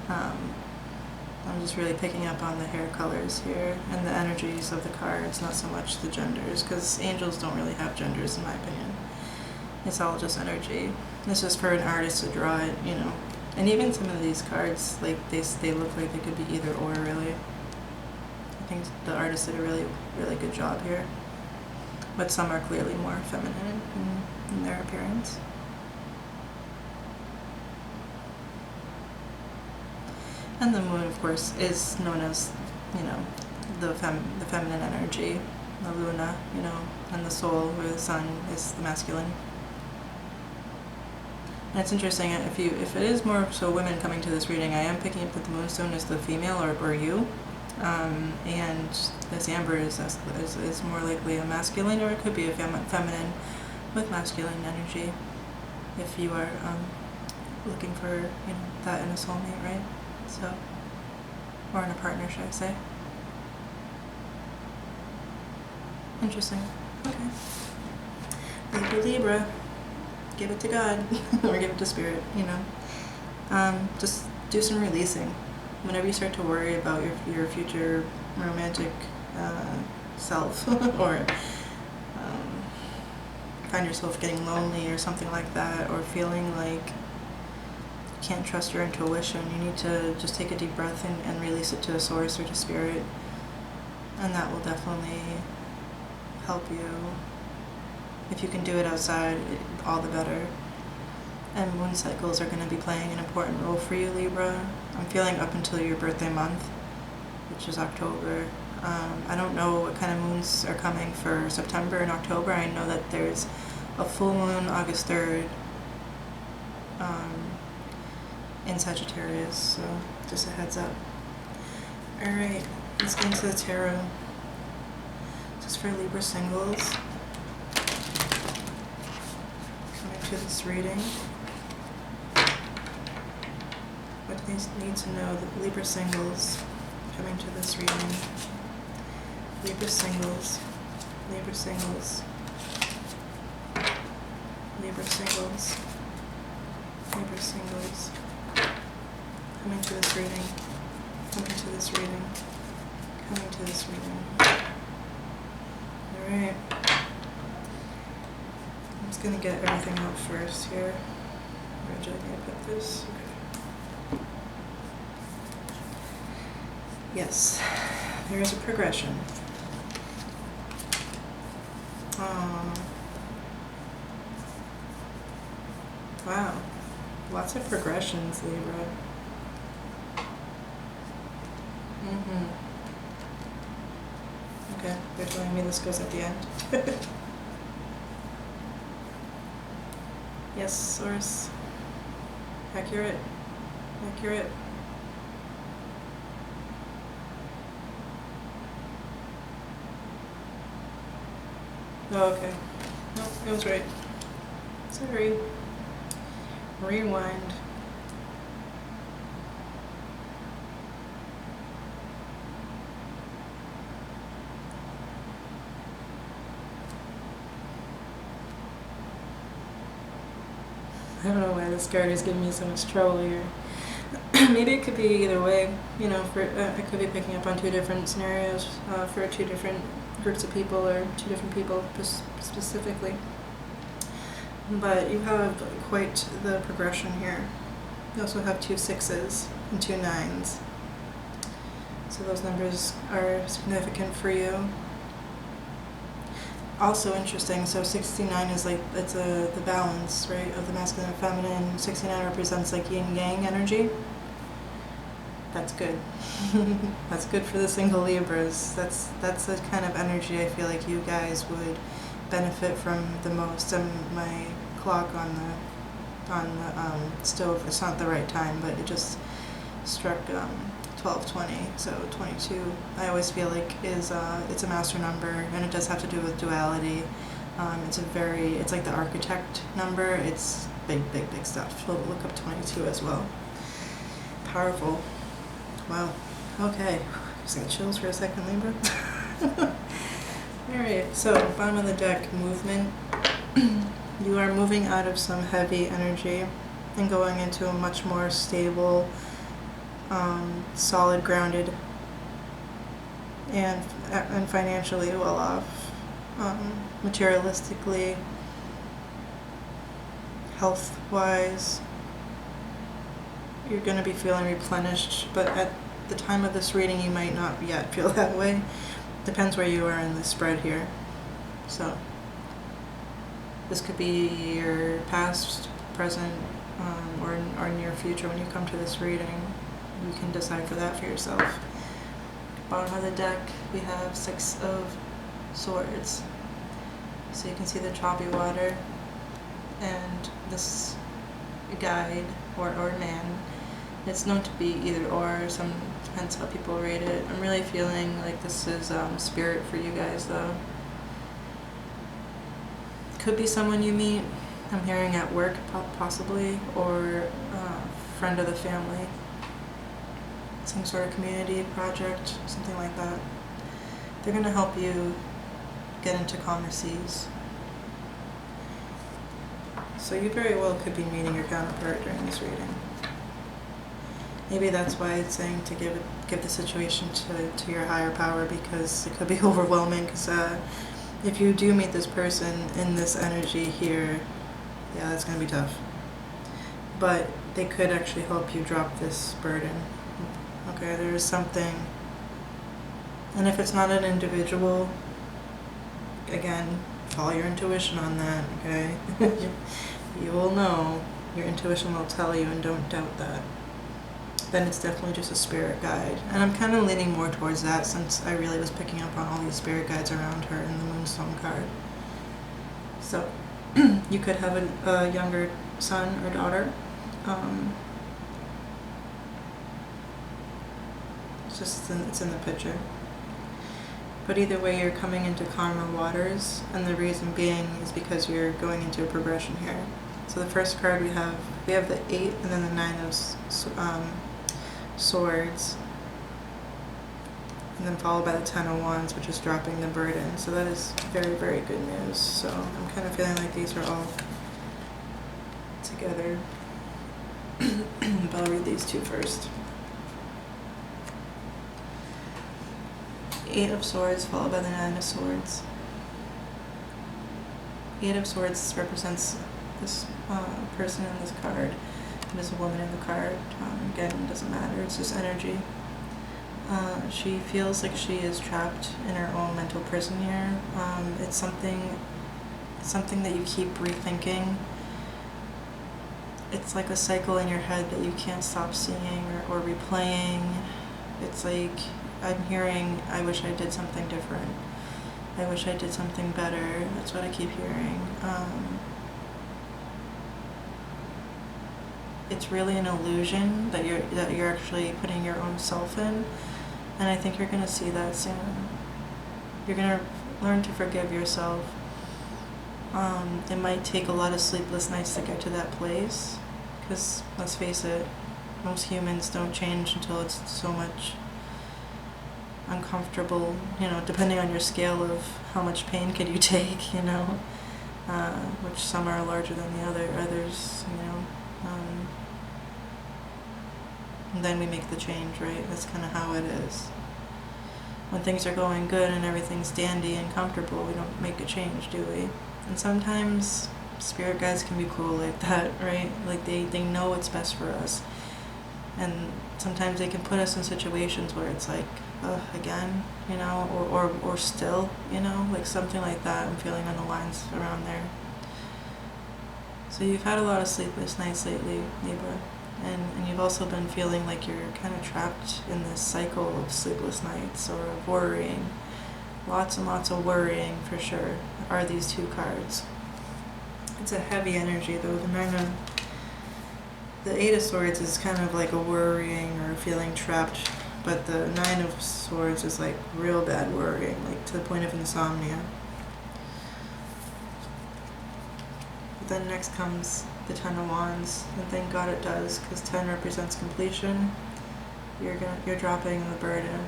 I'm just really picking up on the hair colors here and the energies of the cards, not so much the genders, because angels don't really have genders in my opinion. It's all just energy. It's just for an artist to draw it, you know. And even some of these cards, like they look like they could be either or, really. I think the artist did a really, really good job here. But some are clearly more feminine in their appearance. And the moon, of course, is known as, you know, the feminine energy, the luna, you know, and the soul, or the sun, is the masculine. And it's interesting, if it is more so women coming to this reading, I am picking up that the moonstone is the female, or you, and this amber is more likely a masculine, or it could be a feminine with masculine energy, if you are looking for, you know, that in a soulmate, right? So, or in a partner, should I say. Interesting. Okay. Libra. Give it to God. Or give it to Spirit, you know. Just do some releasing. Whenever you start to worry about your future romantic self, or find yourself getting lonely or something like that, or feeling like can't trust your intuition, you need to just take a deep breath and release it to a source or to spirit, and that will definitely help you. If you can do it outside, all the better. And moon cycles are going to be playing an important role for you, Libra. I'm feeling up until your birthday month, which is October. I don't know what kind of moons are coming for September and October. I know that there's a full moon August 3rd in Sagittarius, so just a heads up. Alright, let's get into the tarot. This is for Libra singles. Coming to this reading. What do they need to know? The Libra singles coming to this reading. Libra singles. Libra singles. Libra singles. Libra singles. Coming to this reading. Coming to this reading. Coming to this reading. Alright. I'm just going to get everything out first here. Where did I put this? Okay. Yes, there is a progression. Wow, lots of progressions, Libra. Okay, they're telling me this goes at the end. Yes, source. Accurate. Accurate. Oh, okay. Nope. I was right. Sorry. Rewind. I don't know why this card is giving me so much trouble here. Maybe it could be either way, you know, for I could be picking up on two different scenarios for two different groups of people or two different people specifically. But you have quite the progression here. You also have 2 6s and 2 9s. So those numbers are significant for you. Also interesting, so 69 is like, it's the balance, right, of the masculine and feminine. 69 represents like yin-yang energy. That's good. That's good for the single Libras. That's the kind of energy I feel like you guys would benefit from the most. And my clock on the stove, it's not the right time, but it just struck 12:20, so 22. I always feel like it's a master number, and it does have to do with duality. It's like the architect number. It's big stuff. We'll look up 22 as well. Powerful. Wow. Okay. Just got chills for a second, Libra. Alright, so bottom of the deck, movement. You are moving out of some heavy energy and going into a much more stable, solid, grounded, and financially well off, materialistically, health-wise. You're going to be feeling replenished, but at the time of this reading you might not yet feel that way. Depends where you are in the spread here. So this could be your past, present, or near future. When you come to this reading, you can decipher that for yourself. Bottom of the deck, we have 6 of Swords. So you can see the choppy water, and this guide or man. It's known to be either or, depends how people rate it. I'm really feeling like this is spirit for you guys though. Could be someone you meet, I'm hearing at work possibly, or friend of the family. Some sort of community project, something like that. They're going to help you get into calmer seas. So you very well could be meeting your counterpart during this reading. Maybe that's why it's saying to give the situation to your higher power, because it could be overwhelming. Because if you do meet this person in this energy here, yeah, that's going to be tough. But they could actually help you drop this burden. Okay, there is something. And if it's not an individual, again, follow your intuition on that, okay? You will know. Your intuition will tell you, and don't doubt that. Then it's definitely just a spirit guide. And I'm kind of leaning more towards that, since I really was picking up on all these spirit guides around her in the Moonstone card. So, you could have a younger son or daughter. It's in the picture. But either way, you're coming into calmer waters, and the reason being is because you're going into a progression here. So the first card we have the 8 and then the 9 of Swords, and then followed by the 10 of Wands, which is dropping the burden. So that is very, very good news. So I'm kind of feeling like these are all together. But I'll read these two first. 8 of Swords followed by the 9 of Swords. 8 of Swords represents this person in this card. There's a woman in the card. Again, it doesn't matter. It's just energy. She feels like she is trapped in her own mental prison here. It's something that you keep rethinking. It's like a cycle in your head that you can't stop seeing or replaying. It's like, I'm hearing, I wish I did something different. I wish I did something better. That's what I keep hearing. It's really an illusion that you're actually putting your own self in, and I think you're going to see that soon. You're going to learn to forgive yourself It might take a lot of sleepless nights to get to that place, because let's face it, most humans don't change until it's so much uncomfortable, depending on your scale of how much pain can you take, which some are larger than the others, and then we make the change, right? That's kind of how it is. When things are going good and everything's dandy and comfortable, we don't make a change, do we? And sometimes spirit guides can be cool like that, right? Like they know what's best for us. And sometimes they can put us in situations where it's like, again, or still, like something like that. I'm feeling on the lines around there. So you've had a lot of sleepless nights lately, Libra. And you've also been feeling like you're kind of trapped in this cycle of sleepless nights or of worrying. Lots and lots of worrying, for sure, are these two cards. It's a heavy energy, though. The Eight of Swords is kind of like a worrying or feeling trapped, but the Nine of Swords is like real bad worrying, like to the point of insomnia. But then next comes the Ten of Wands, and thank God it does, because 10 represents completion. You're dropping the burden.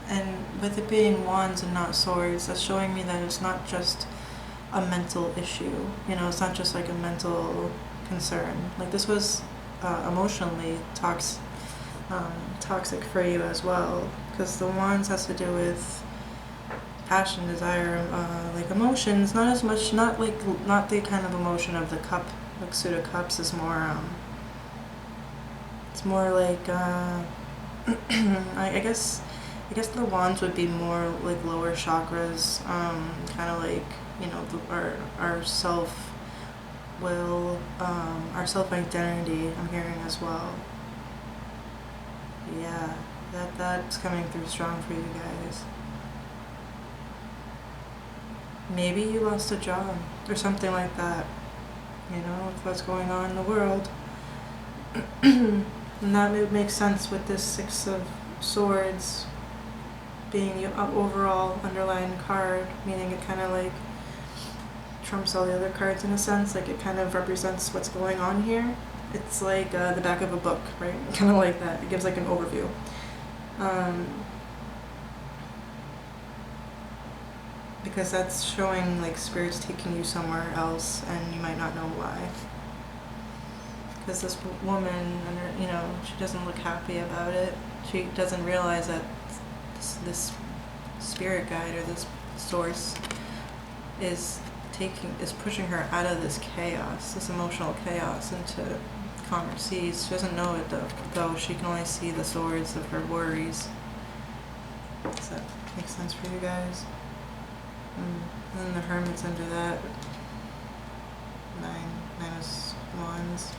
And with it being wands and not swords, that's showing me that it's not just a mental issue. It's not just like a mental concern. Like this was emotionally toxic for you as well, because the wands has to do with passion, desire, like emotions. Not as much, not the kind of emotion of the cup, like suit of cups is more. It's more like I guess the wands would be more like lower chakras, kind of like, our self-will, our self-identity, I'm hearing as well. Yeah, that's coming through strong for you guys. Maybe you lost a job or something like that, with what's going on in the world. And that would make sense with this Six of Swords being your overall underlying card, meaning it kind of like trumps all the other cards in a sense, like it kind of represents what's going on here. It's like the back of a book, right? Kind of like that. It gives like an overview. Because that's showing like spirits taking you somewhere else, and you might not know why. Because this woman, she doesn't look happy about it. She doesn't realize that this spirit guide or this source is pushing her out of this chaos, this emotional chaos, into calmer seas. She doesn't know it though. She can only see the swords of her worries. Does that make sense for you guys? And then the Hermit's under that. Nine of Wands.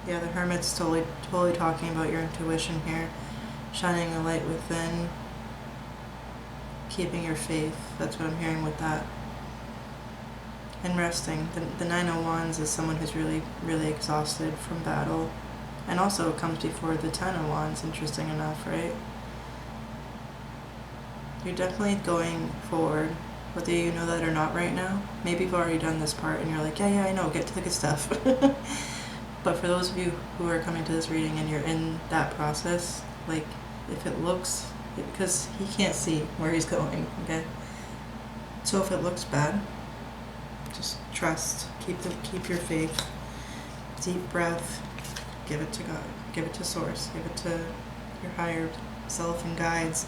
Yeah, the Hermit's totally talking about your intuition here, shining a light within, keeping your faith. That's what I'm hearing with that. And resting. The Nine of Wands is someone who's really, really exhausted from battle. And also it comes before the Ten of Wands, interesting enough, right? You're definitely going forward, whether you know that or not right now. Maybe you've already done this part and you're like, yeah, I know, get to the good stuff. But for those of you who are coming to this reading and you're in that process, like, if it looks, because he can't see where he's going, okay? So if it looks bad, just trust, keep your faith, deep breath, give it to God, give it to Source, give it to your higher self and guides,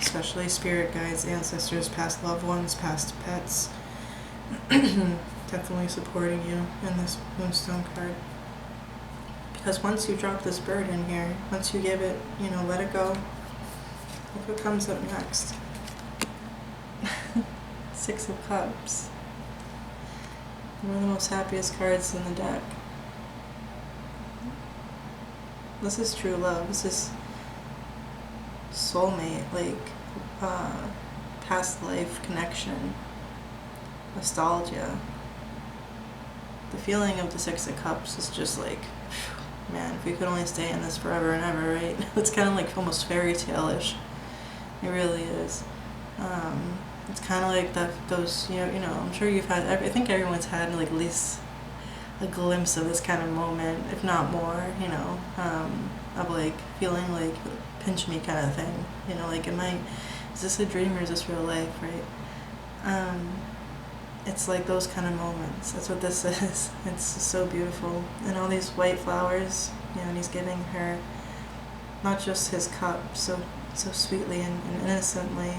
especially spirit guides, ancestors, past loved ones, past pets. Definitely supporting you in this Moonstone card. Because once you drop this burden here, once you give it, let it go, look what comes up next. Six of Cups. One of the most happiest cards in the deck. This is true love. This is soulmate, like past life connection, nostalgia. The feeling of the Six of Cups is just like, man, if we could only stay in this forever and ever, right? It's kind of like almost fairy tale-ish. It really is. It's kind of like those, I'm sure you've had, I think everyone's had like at least a glimpse of this kind of moment, if not more, of like feeling like pinch me kind of thing, like is this a dream or is this real life, right? It's like those kind of moments. That's what this is. It's so beautiful. And all these white flowers, and he's giving her not just his cup so sweetly and innocently.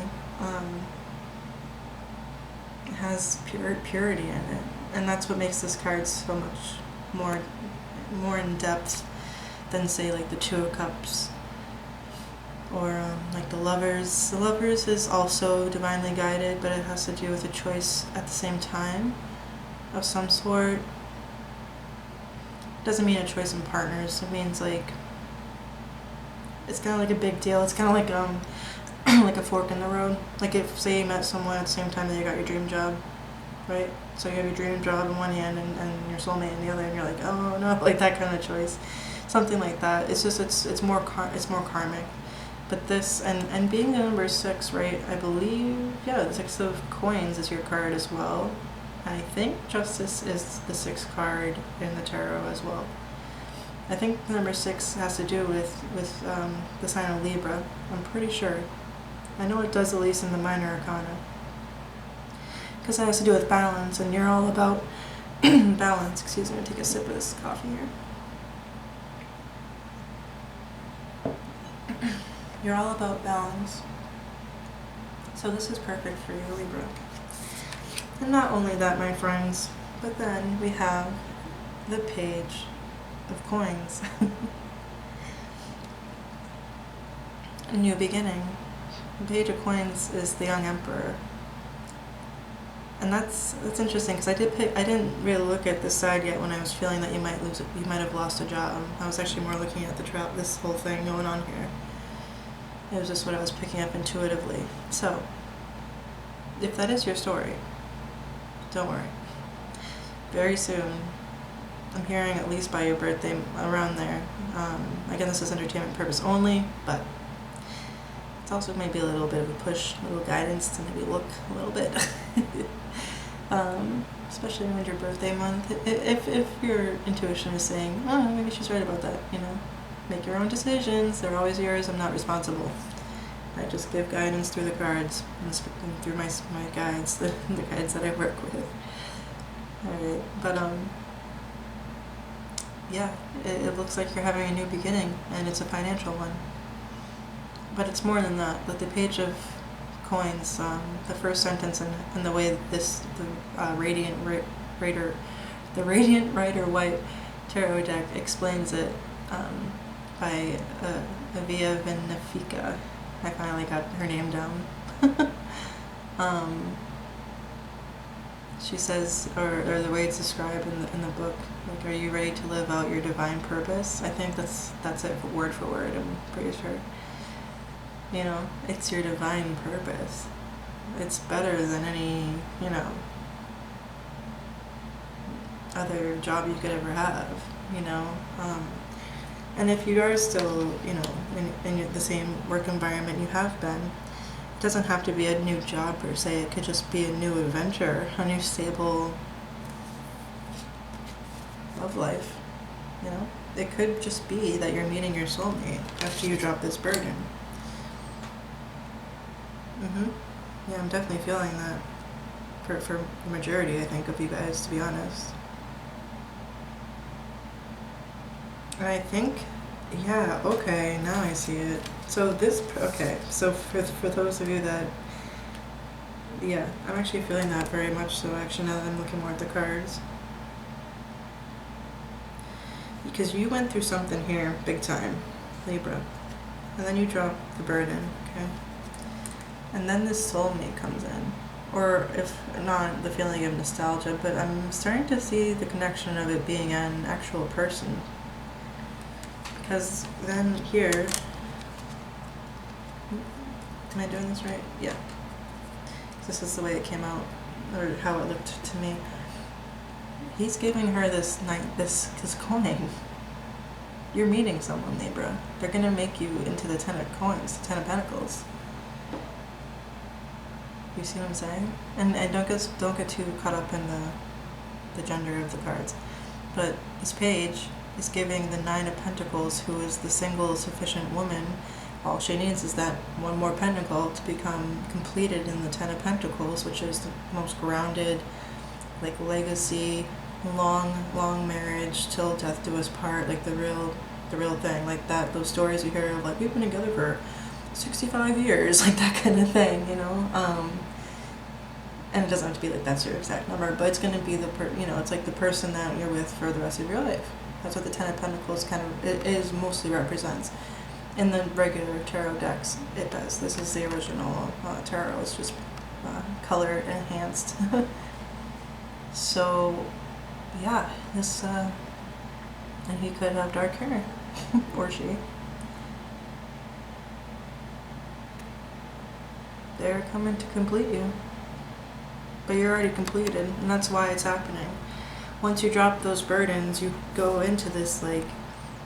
It has purity in it. And that's what makes this card so much more in depth than, say, like the Two of Cups or like the Lovers. The Lovers is also divinely guided, but it has to do with a choice at the same time of some sort. It doesn't mean a choice in partners. It means like it's kind of like a big deal. It's kind of like like a fork in the road. Like if, say, you met someone at the same time that you got your dream job, right? So you have your dream job in one hand and your soulmate in the other, and you're like, oh no, like that kind of choice, something like that. It's just it's more karmic. But this, and being the number 6, right, I believe, yeah, the 6 of Coins is your card as well. And I think Justice is the 6th card in the tarot as well. I think the number 6 has to do with the sign of Libra. I'm pretty sure. I know it does, at least in the minor arcana. Because it has to do with balance, and you're all about balance. Excuse me, I'm going to take a sip of this coffee here. You're all about balance. So this is perfect for you, Libra. And not only that, my friends, but then we have the Page of Coins. A new beginning. The Page of Coins is the young emperor. And that's interesting, because I didn't really look at this side yet when I was feeling that you might have lost a job. I was actually more looking at this whole thing going on here. It was just what I was picking up intuitively. So, if that is your story, don't worry. Very soon, I'm hearing at least by your birthday, around there. Again, this is entertainment purpose only, but it's also maybe a little bit of a push, a little guidance to maybe look a little bit. Especially around your birthday month. If your intuition is saying, oh, maybe she's right about that, Make your own decisions. They're always yours. I'm not responsible. I just give guidance through the cards and through my guides, the guides that I work with. Alright, but yeah, it looks like you're having a new beginning, and it's a financial one. But it's more than that. With the Page of Coins, the first sentence and the way the Radiant Rider-Waite tarot deck explains it. By Avia Venefica. I finally got her name down. She says, or the way it's described in the book, like, are you ready to live out your divine purpose? I think that's it, word for word, I'm pretty sure. It's your divine purpose. It's better than any, other job you could ever have, And if you are still, in the same work environment you have been, it doesn't have to be a new job per se. It could just be a new adventure, a new stable love life, It could just be that you're meeting your soulmate after you drop this burden. Yeah, I'm definitely feeling that for the majority, I think, of you guys, to be honest. And I think, yeah, okay, now I see it. So so for those of you that, yeah, I'm actually feeling that very much so, actually, now that I'm looking more at the cards. Because you went through something here, big time, Libra. And then you drop the burden, okay? And then this soulmate comes in. Or if not, the feeling of nostalgia, but I'm starting to see the connection of it being an actual person. Because then here, am I doing this right? Yeah. This is the way it came out, or how it looked to me. He's giving her this coin. You're meeting someone, Libra. They're gonna make you into the 10 of coins, 10 of pentacles. You see what I'm saying? And don't get too caught up in the gender of the cards. But this page is giving the Nine of Pentacles, who is the single sufficient woman. All she needs is that one more pentacle to become completed in the Ten of Pentacles, which is the most grounded, like, legacy, long marriage till death do us part, like the real thing, like that, those stories you hear of, like, we've been together for 65 years, like that kind of thing, you know. And it doesn't have to be like that's your exact number, but it's going to be it's like the person that you're with for the rest of your life. That's what the Ten of Pentacles kind of is mostly represents. In the regular tarot decks, it does. This is the original tarot. It's just color enhanced. So, yeah, this, and he could have dark hair, or she. They're coming to complete you. But you're already completed, and that's why it's happening. Once you drop those burdens, you go into this, like,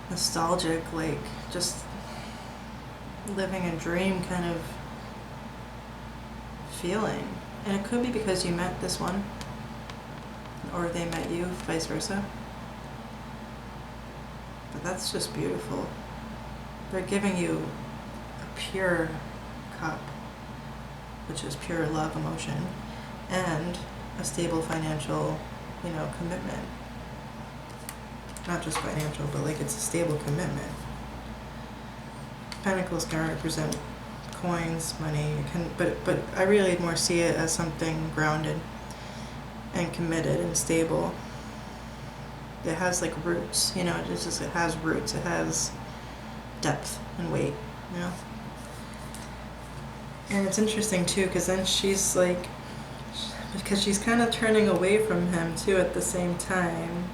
nostalgic, like, just living a dream kind of feeling. And it could be because you met this one, or they met you, vice versa. But that's just beautiful. They're giving you a pure cup, which is pure love emotion, and a stable financial, commitment. Not just financial, but like it's a stable commitment. Pentacles can represent coins, money, but I really more see it as something grounded and committed and stable. It has like roots, it has roots, it has depth and weight, And it's interesting too, because then she's like, because she's kind of turning away from him too at the same time.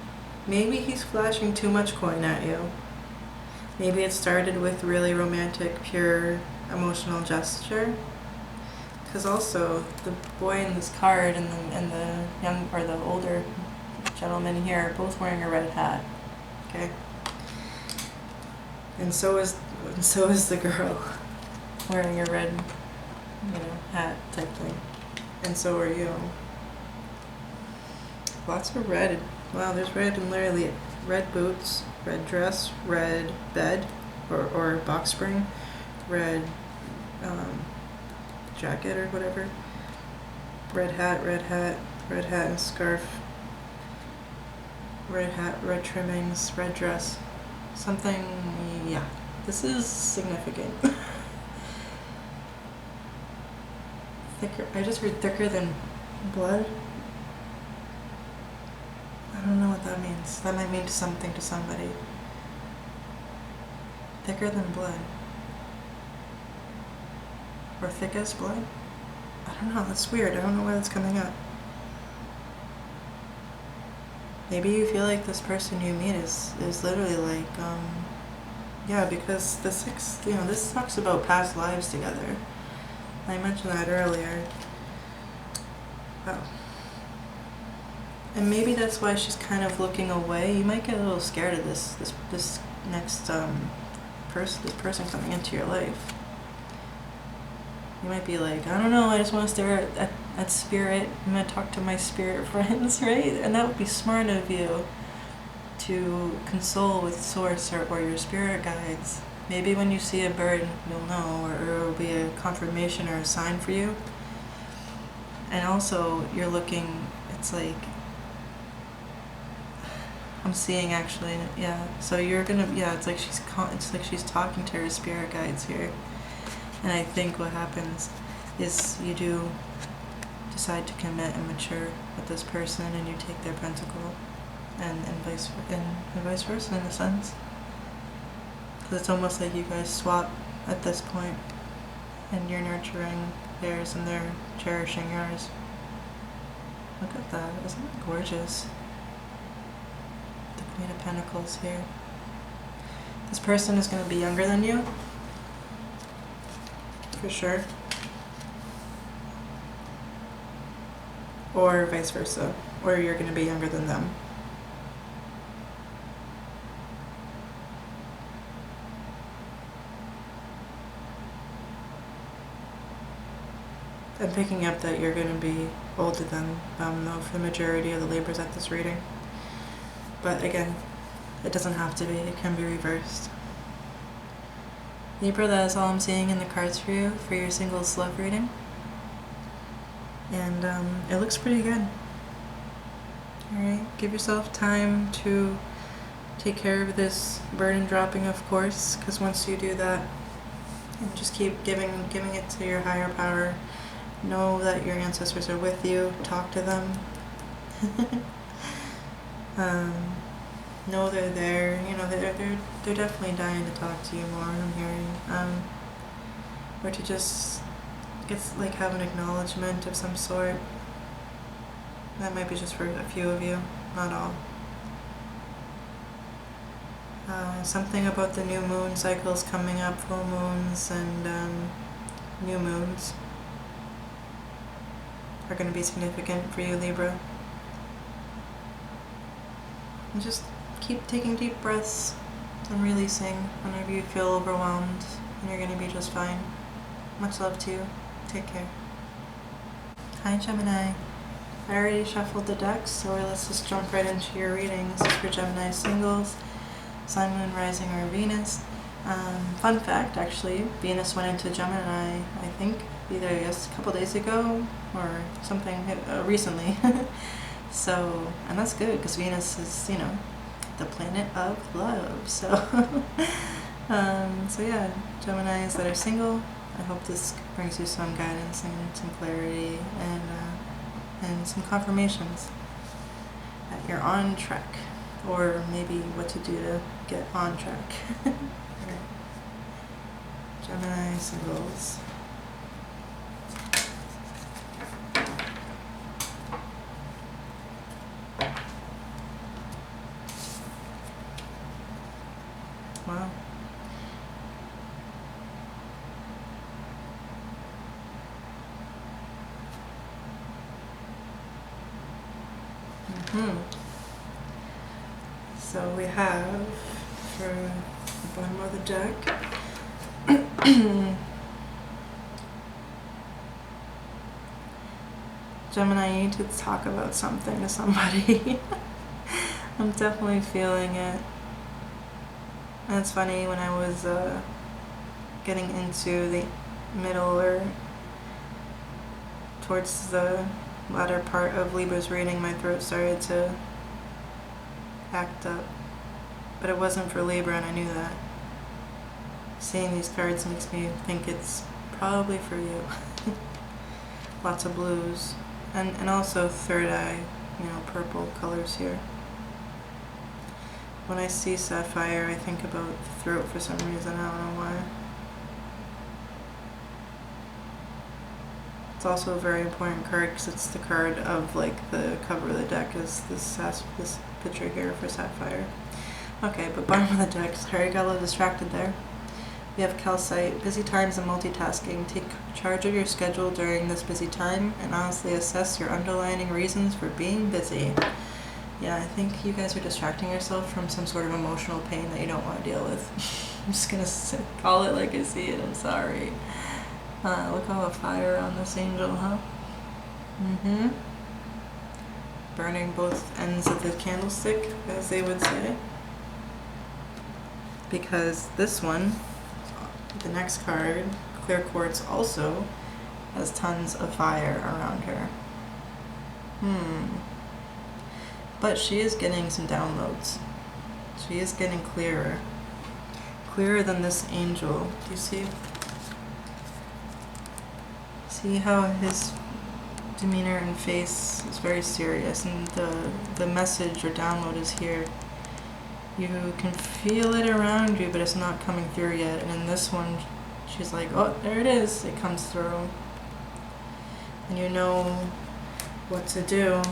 Maybe he's flashing too much coin at you. Maybe it started with really romantic, pure, emotional gesture. Because also, the boy in this card and the young, or the older gentleman here are both wearing a red hat. Okay? And so is the girl wearing a red, hat type thing. And so are you. Lots of red. Wow, there's red and literally red boots, red dress, red bed or box spring, red jacket or whatever, red hat and scarf, red hat, red trimmings, red dress, something, yeah, this is significant. Thicker, I just heard thicker than blood. I don't know what that means. That might mean something to somebody. Thicker than blood. Or thick as blood? I don't know, that's weird. I don't know why that's coming up. Maybe you feel like this person you meet is literally like, yeah, because the six, this talks about past lives together. I mentioned that earlier. Oh. And maybe that's why she's kind of looking away. You might get a little scared of this next person coming into your life. You might be like, I don't know, I just want to stare at spirit. I'm going to talk to my spirit friends, right? And that would be smart of you to console with source or your spirit guides. Maybe when you see a bird, you'll know, or it'll be a confirmation or a sign for you. And also, you're looking, it's like, I'm seeing actually, yeah. So you're gonna, yeah. It's like she's talking to her spirit guides here, and I think what happens is you do decide to commit and mature with this person, and you take their pentacle, and vice versa in a sense. Because it's almost like you guys swap at this point, and you're nurturing theirs and they're cherishing yours. Look at that! Isn't that gorgeous? Queen of Pentacles here. This person is going to be younger than you, for sure, or vice versa, or you're going to be younger than them. I'm picking up that you're going to be older than them, though, for the majority of the Libras at this reading. But again, it doesn't have to be. It can be reversed. Libra, that is all I'm seeing in the cards for you for your singles love reading. And it looks pretty good. Alright, give yourself time to take care of this burden dropping, of course, because once you do that, and just keep giving it to your higher power. Know that your ancestors are with you. Talk to them. Know they're there. You know, they're definitely dying to talk to you more. I'm hearing, or to just like have an acknowledgement of some sort. That might be just for a few of you, not all. Something about the new moon cycles coming up, full moons and new moons are going to be significant for you, Libra. And just keep taking deep breaths and releasing whenever you feel overwhelmed, and you're going to be just fine. Much love to you. Take care. Hi, Gemini. I already shuffled the decks, so let's just jump right into your reading. This is for Gemini singles, Sun, Moon, Rising, or Venus. Fun fact, actually, Venus went into Gemini, I think, either a couple days ago or something recently. So, and that's good because Venus is, you know, the planet of love. So, so yeah, Geminis that are single, I hope this brings you some guidance and some clarity and some confirmations that you're on track, or maybe what to do to get on track. Right. Gemini singles. Wow. So we have, for the bottom of the deck, Gemini, you need to talk about something to somebody. I'm definitely feeling it. And it's funny, when I was getting into the middle or towards the latter part of Libra's reading, my throat started to act up. But it wasn't for Libra, and I knew that. Seeing these cards makes me think it's probably for you. Lots of blues. And also third eye, you know, purple colors here. When I see sapphire, I think about the throat for some reason, I don't know why. It's also a very important card because it's the card of, like, the cover of the deck is this picture here for sapphire. Okay, but bottom of the deck, sorry, got a little distracted there. We have calcite, busy times and multitasking. Take charge of your schedule during this busy time and honestly assess your underlying reasons for being busy. Yeah, I think you guys are distracting yourself from some sort of emotional pain that you don't want to deal with. I'm just going to call it like I see it. I'm sorry. Look all the fire on this angel, huh? Burning both ends of the candlestick, as they would say. Because this one, the next card, Clear Quartz, also has tons of fire around her. But she is getting some downloads. She is getting clearer. Clearer than this angel. Do you see? See how his demeanor and face is very serious, and the message or download is here. You can feel it around you, but it's not coming through yet. And in this one, she's like, oh, there it is. It comes through. And you know what to do.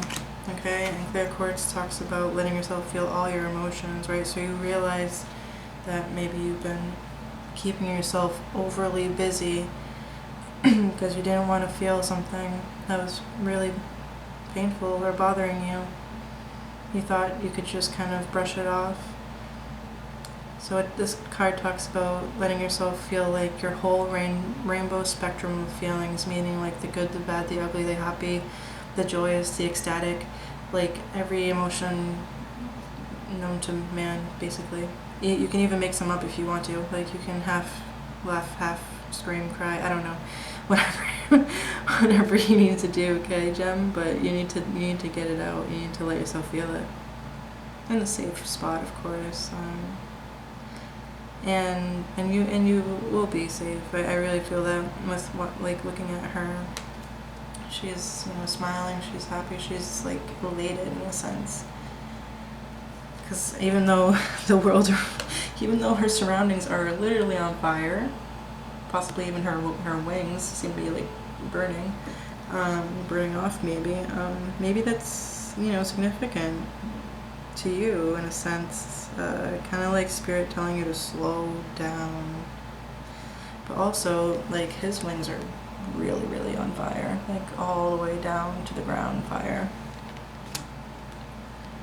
Okay, and Clear Quartz talks about letting yourself feel all your emotions, right? So you realize that maybe you've been keeping yourself overly busy because you didn't want to feel something that was really painful or bothering you. You thought you could just kind of brush it off. So this card talks about letting yourself feel like your whole rainbow spectrum of feelings, meaning like the good, the bad, the ugly, the happy, the joyous, the ecstatic, like every emotion known to man, basically. You can even make some up if you want to. Like you can half laugh, half scream, cry. I don't know, whatever you need to do, okay, Gem. But you need to get it out. You need to let yourself feel it in a safe spot, of course. And you will be safe. I really feel that with like looking at her. She's smiling. She's happy. She's like elated in a sense. Because even though even though her surroundings are literally on fire, possibly even her wings seem to be like burning off. Maybe that's significant to you in a sense, kind of like spirit telling you to slow down. But also like his wings are really, really on fire, like all the way down to the ground fire.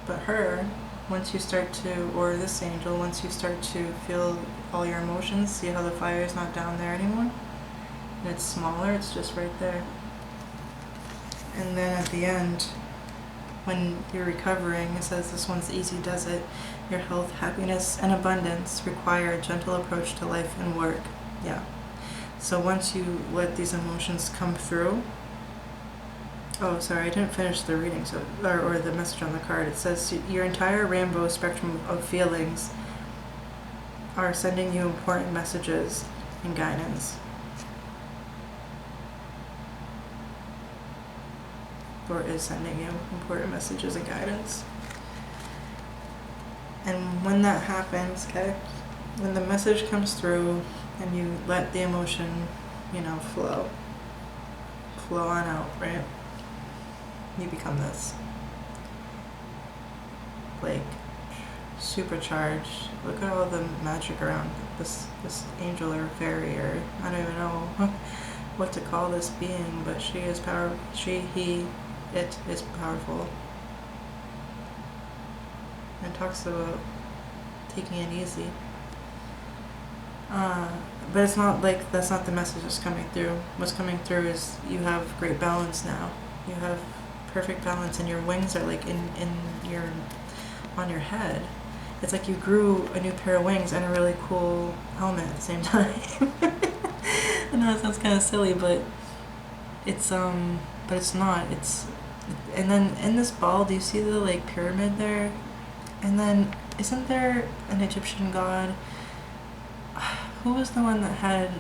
But her, once you start to, or this angel, once you start to feel all your emotions, see how the fire is not down there anymore? And it's smaller, it's just right there. And then at the end, when you're recovering, it says this one's easy does it. Your health, happiness, and abundance require a gentle approach to life and work. Yeah. So once you let these emotions come through, oh, sorry, I didn't finish the reading, so or the message on the card. It says your entire rainbow spectrum of feelings are sending you important messages and guidance. Or is sending you important messages and guidance. And when that happens, okay, when the message comes through and you let the emotion, flow on out, right? You become this, like, supercharged. Look at all the magic around this angel or fairy, or I don't even know what to call this being, but she is powerful. It is powerful. And talks about taking it easy. But it's not like that's not the message that's coming through. What's coming through is you have great balance now. You have perfect balance, and your wings are like on your head. It's like you grew a new pair of wings and a really cool helmet at the same time. I know that sounds kind of silly, but it's not. And then in this ball, do you see the like pyramid there? And then isn't there an Egyptian god? Who was the one that had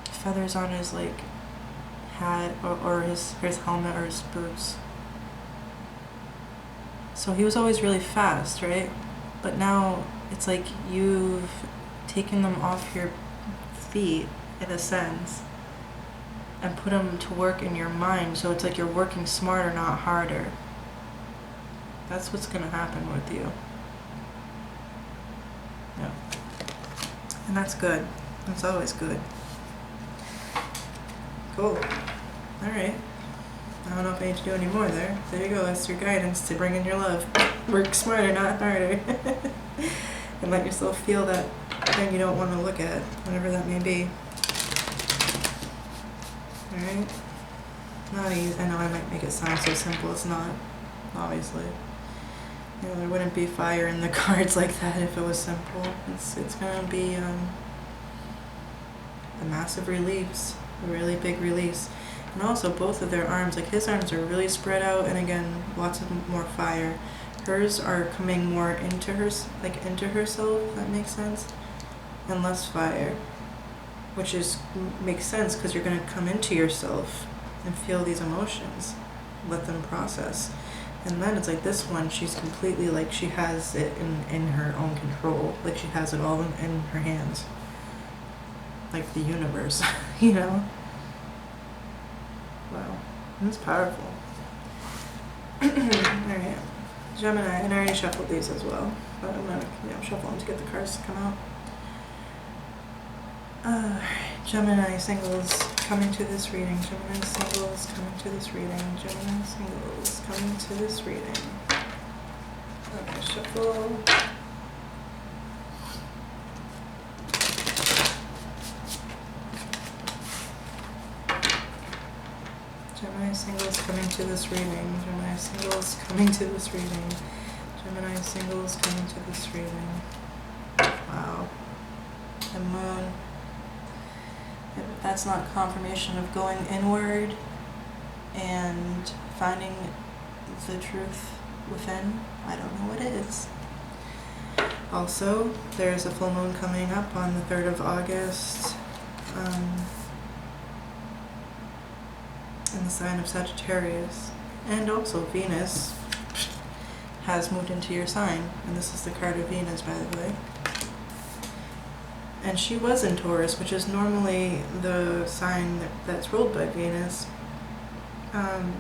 feathers on his like hat or his helmet or his boots? So he was always really fast, right? But now it's like you've taken them off your feet in a sense and put them to work in your mind. So it's like you're working smarter, not harder. That's what's going to happen with you. Yeah. And that's good. That's always good. Cool. Alright. I don't know if I need to do any more there. There you go. That's your guidance to bring in your love. Work smarter, not harder. And let yourself feel that thing you don't want to look at, whatever that may be. Alright? Not easy. I know I might make it sound so simple. It's not, obviously. There wouldn't be fire in the cards like that if it was simple. It's going to be a massive release, a really big release. And also both of their arms, like his arms are really spread out, and again, lots of more fire. Hers are coming more into herself, if that makes sense, and less fire, which makes sense because you're going to come into yourself and feel these emotions, let them process. And then it's like this one, she's completely like, she has it in her own control. Like she has it all in her hands. Like the universe, Wow. That's powerful. Alright. Gemini, and I already shuffled these as well. But I'm going to shuffle them to get the cards to come out. Gemini singles coming to this reading. Gemini singles coming to this reading. Gemini singles coming to this reading. Okay, shuffle. Gemini singles coming to this reading. Gemini singles coming to this reading. Gemini singles coming to this reading. Wow. The moon. If that's not confirmation of going inward and finding the truth within, I don't know what is. Also, there's a full moon coming up on the 3rd of August in the sign of Sagittarius. And also Venus has moved into your sign. And this is the card of Venus, by the way. And she was in Taurus, which is normally the sign that's ruled by Venus. And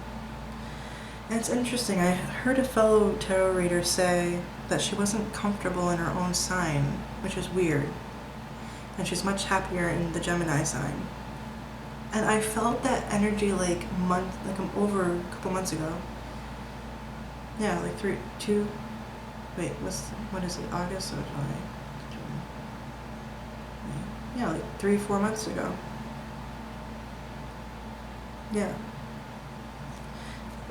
it's interesting, I heard a fellow tarot reader say that she wasn't comfortable in her own sign, which is weird. And she's much happier in the Gemini sign. And I felt that energy like over a couple months ago. Yeah, like what is it, August or July? Yeah, like 3-4 months ago. Yeah.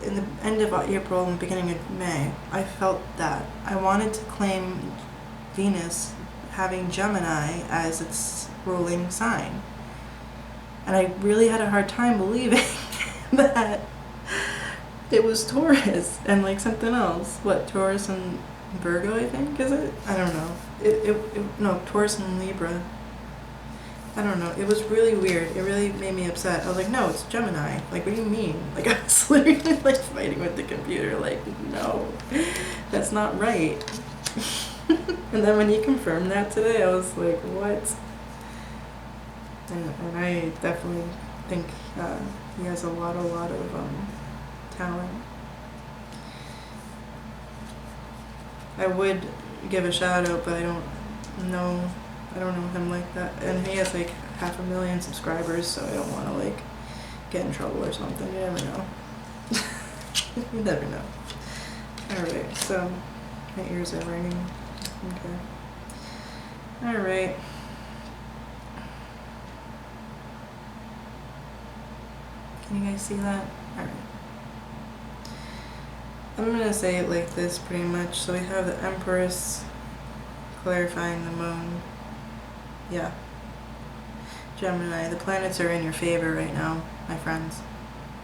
In the end of April and beginning of May, I felt that. I wanted to claim Venus having Gemini as its ruling sign. And I really had a hard time believing that it was Taurus and like something else. What, Taurus and Virgo, I think, is it? I don't know. No, Taurus and Libra. I don't know. It was really weird. It really made me upset. I was like, no, it's Gemini. Like, what do you mean? Like, I was literally like fighting with the computer. Like, no, that's not right. And then when he confirmed that today, I was like, what? And I definitely think he has a lot of talent. I would give a shout out, but I don't know him like that. And he has like 500,000 subscribers, so I don't want to like get in trouble or something. You never know. You never know. Alright, so my ears are ringing. Okay. Alright. Can you guys see that? Alright. I'm gonna say it like this pretty much. So we have the Empress clarifying the moon. Yeah. Gemini, the planets are in your favor right now, my friends.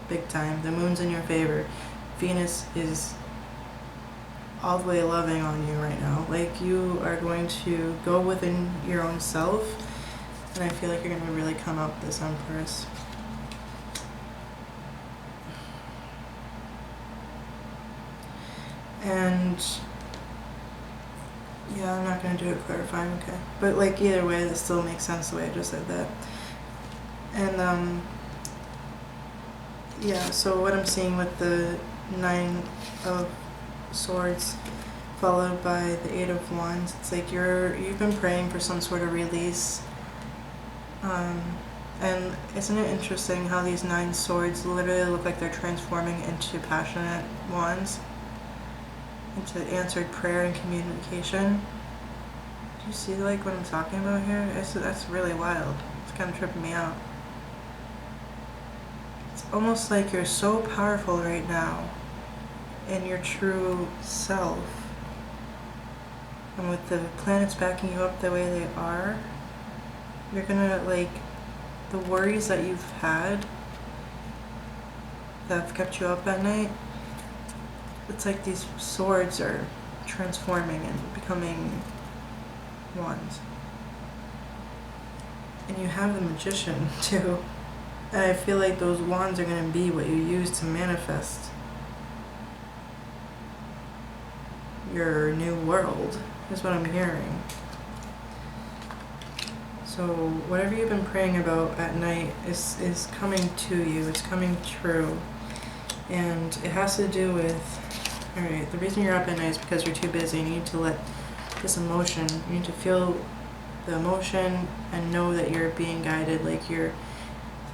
Big time. The moon's in your favor. Venus is all the way loving on you right now. Like, you are going to go within your own self, and I feel like you're going to really come out this Empress. And yeah, I'm not going to do it clarifying, okay. But like either way, this still makes sense the way I just said that. And yeah, so what I'm seeing with the 9 of Swords followed by the 8 of Wands, it's like you've been praying for some sort of release. And isn't it interesting how these 9 swords literally look like they're transforming into passionate wands? Into answered prayer and communication. Do you see like what I'm talking about here? That's really wild. It's kind of tripping me out. It's almost like you're so powerful right now in your true self. And with the planets backing you up the way they are, you're gonna, like, the worries that you've had that have kept you up at night, it's like these swords are transforming and becoming wands. And you have the Magician too. And I feel like those wands are going to be what you use to manifest your new world, is what I'm hearing. So whatever you've been praying about at night is coming to you. It's coming true. And it has to do with, alright, the reason you're up at night is because you're too busy. You need to let this emotion, you need to feel the emotion and know that you're being guided, like your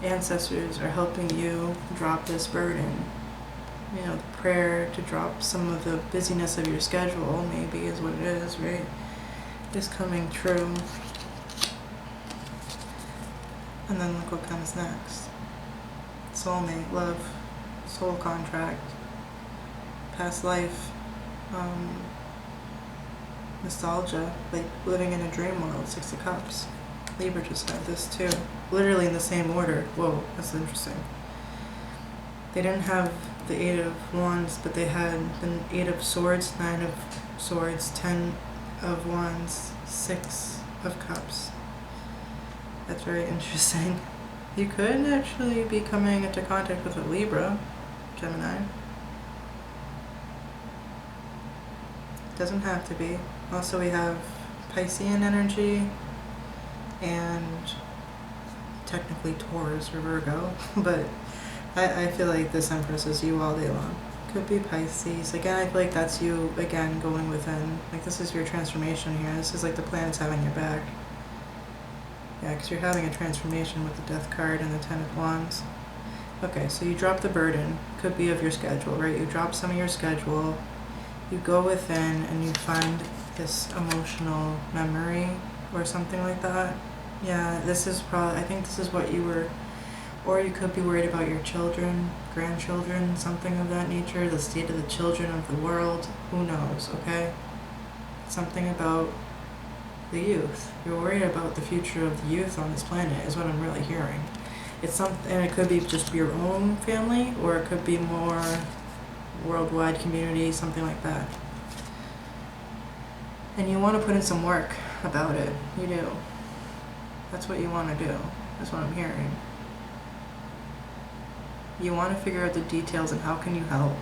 ancestors are helping you drop this burden. You know, prayer to drop some of the busyness of your schedule, maybe, is what it is, right? Is coming true. And then look what comes next. Soulmate, love. soul contract, past life, nostalgia, like living in a dream world, Six of Cups. Libra just had this too, literally in the same order. Whoa, that's interesting. They didn't have the Eight of Wands, but they had the Eight of Swords, Nine of Swords, Ten of Wands, Six of Cups. That's very interesting. You could actually be coming into contact with a Libra, Gemini. Doesn't have to be. Also, we have Piscean energy and technically Taurus or Virgo, but I feel like this Empress is you all day long. Could be Pisces. Again, I feel like that's you, again, going within. Like, this is your transformation here. This is like the planets having your back. Yeah, because you're having a transformation with the Death card and the Ten of Wands. Okay, so you drop the burden. Could be of your schedule, right? You drop some of your schedule. You go within and you find this emotional memory or something like that. Yeah, this is probably, I think this is what you were, or you could be worried about your children, grandchildren, something of that nature, the state of the children of the world. Who knows, okay? Something about the youth. You're worried about the future of the youth on this planet is what I'm really hearing. It's something, and it could be just your own family, or it could be more worldwide community, something like that. And you want to put in some work about it. You do. That's what you want to do. That's what I'm hearing. You want to figure out the details and how can you help?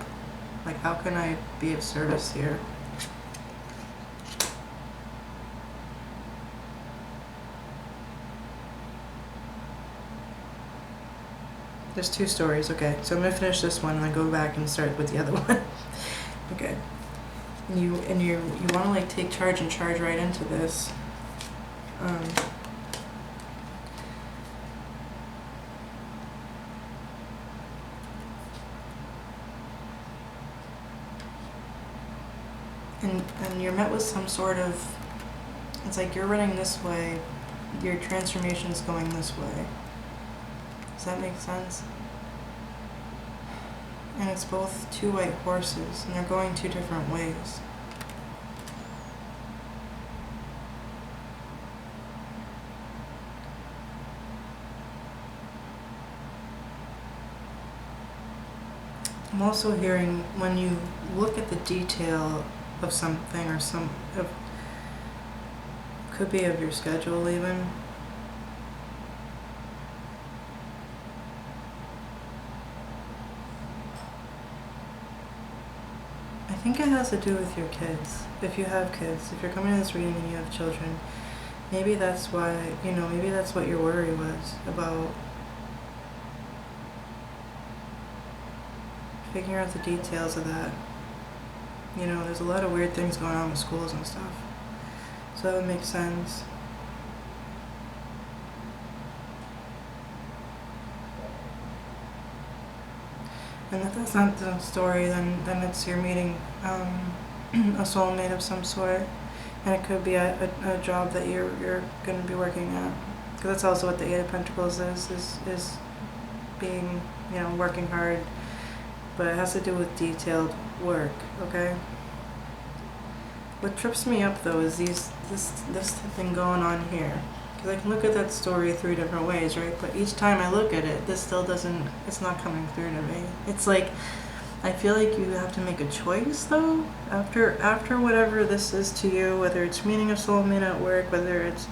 Like, how can I be of service here? There's two stories, okay. So I'm gonna finish this one and then go back and start with the other one. Okay. And you wanna like take charge and charge right into this. And you're met with some sort of, it's like you're running this way, your transformation's going this way. Does that make sense? And it's both two white horses, and they're going two different ways. I'm also hearing when you look at the detail of something or could be of your schedule even. I think it has to do with your kids. If you have kids, if you're coming to this reading and you have children, maybe that's why, maybe that's what your worry was about. Figuring out the details of that. There's a lot of weird things going on with schools and stuff. So that would make sense. And if that's not the story, then it's you're meeting a soulmate of some sort. And it could be a job that you're going to be working at. Because that's also what the Eight of Pentacles is being, working hard. But it has to do with detailed work, okay? What trips me up though is this thing going on here. Because I can look at that story three different ways, right? But each time I look at it, this still doesn't, it's not coming through to me. It's like, I feel like you have to make a choice though, after whatever this is to you, whether it's meeting a soulmate at work, whether it's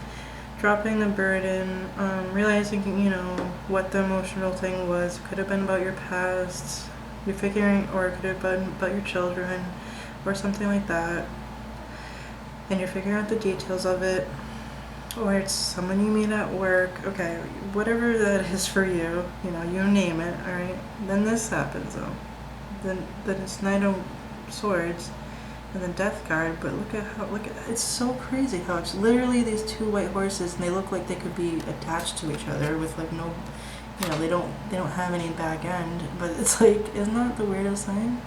dropping the burden, realizing, what the emotional thing was. It could have been about your past, you're figuring, or it could have been about your children, or something like that. And you're figuring out the details of it. Or it's someone you meet at work, okay, whatever that is for you, you name it, alright? Then this happens though. Then it's Knight of Swords and the Death card, but look at it's so crazy how it's literally these two white horses and they look like they could be attached to each other with like no, they don't have any back end, but it's like, isn't that the weirdest thing?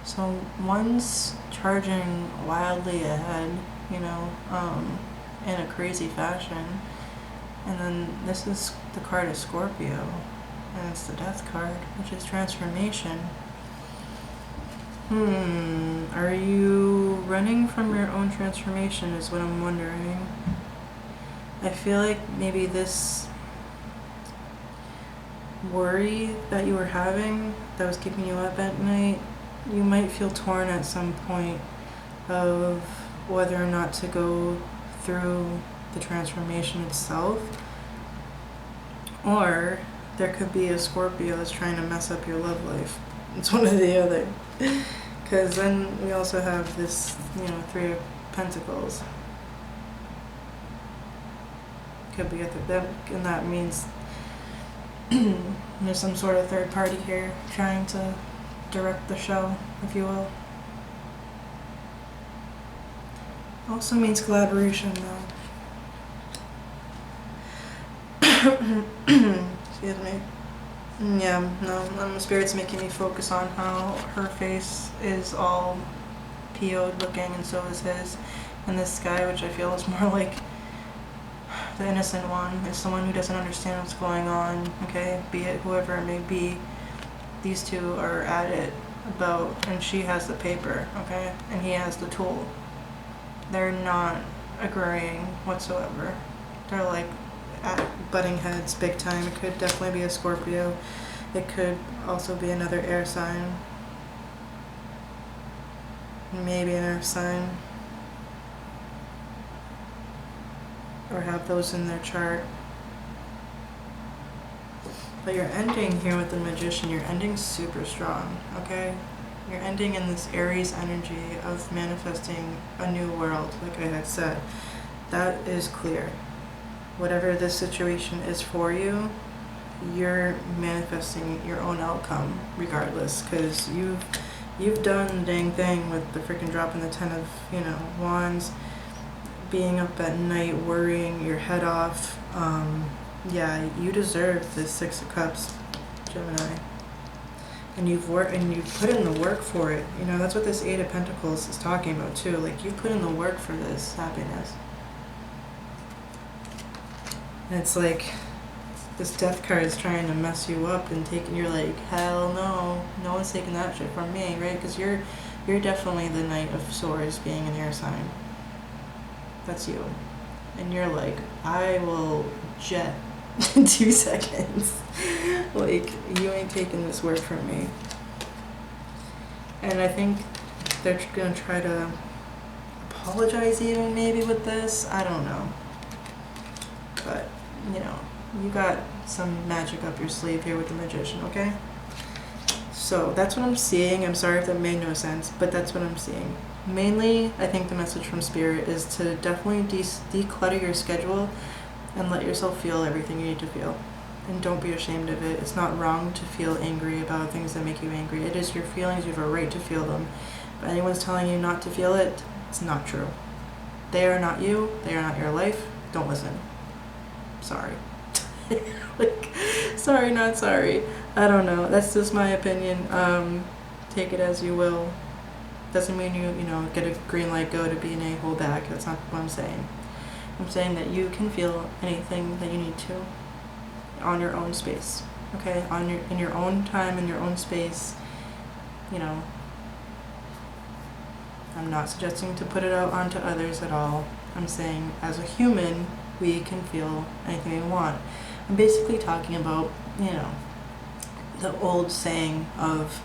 So one's charging wildly ahead, in a crazy fashion. And then this is the card of Scorpio. And it's the Death card, which is transformation. Are you running from your own transformation is what I'm wondering. I feel like maybe this worry that you were having that was keeping you up at night, you might feel torn at some point of whether or not to go through the transformation itself, or there could be a Scorpio that's trying to mess up your love life. It's one or the other. Because then we also have this, Three of Pentacles. Could be and that means there's some sort of third party here trying to direct the show, if you will. Also means collaboration, though. Excuse me. Yeah, no, Spirit's making me focus on how her face is all PO'd looking, and so is his. And this guy, which I feel is more like the innocent one, is someone who doesn't understand what's going on, okay? Be it whoever it may be. These two are at it and she has the paper, okay? And he has the tool. They're not agreeing whatsoever. They're like at butting heads big time. It could definitely be a Scorpio. It could also be another air sign. Maybe an earth sign. Or have those in their chart. But you're ending here with the Magician. You're ending super strong, okay? You're ending in this Aries energy of manifesting a new world, like I had said. That is clear. Whatever this situation is for you, you're manifesting your own outcome regardless, because you've done the dang thing with the freaking dropping the 10 of, Wands, being up at night, worrying your head off. Yeah, you deserve this 6 of Cups, Gemini. And you've put in the work for it. That's what this 8 of Pentacles is talking about too. Like, you've put in the work for this happiness. And it's like this Death card is trying to mess you up and you're like, hell no, no one's taking that shit from me, right? Because you're definitely the Knight of Swords, being an air sign. That's you. And you're like, I will jet in 2 seconds. Like, you ain't taking this work from me. And I think they're gonna try to apologize even maybe with this. I don't know. But, you got some magic up your sleeve here with the Magician, okay? So that's what I'm seeing. I'm sorry if that made no sense, but that's what I'm seeing. Mainly, I think the message from Spirit is to definitely declutter your schedule and let yourself feel everything you need to feel. And don't be ashamed of it. It's not wrong to feel angry about things that make you angry. It is your feelings. You have a right to feel them. But anyone's telling you not to feel it, it's not true. They are not you. They are not your life. Don't listen. Sorry. Sorry, not sorry. I don't know. That's just my opinion. Take it as you will. Doesn't mean you get a green light go to be an a-hole back. That's not what I'm saying. I'm saying that you can feel anything that you need to on your own space. Okay? In your own time, in your own space. I'm not suggesting to put it out onto others at all. I'm saying as a human, we can feel anything we want. I'm basically talking about, the old saying of,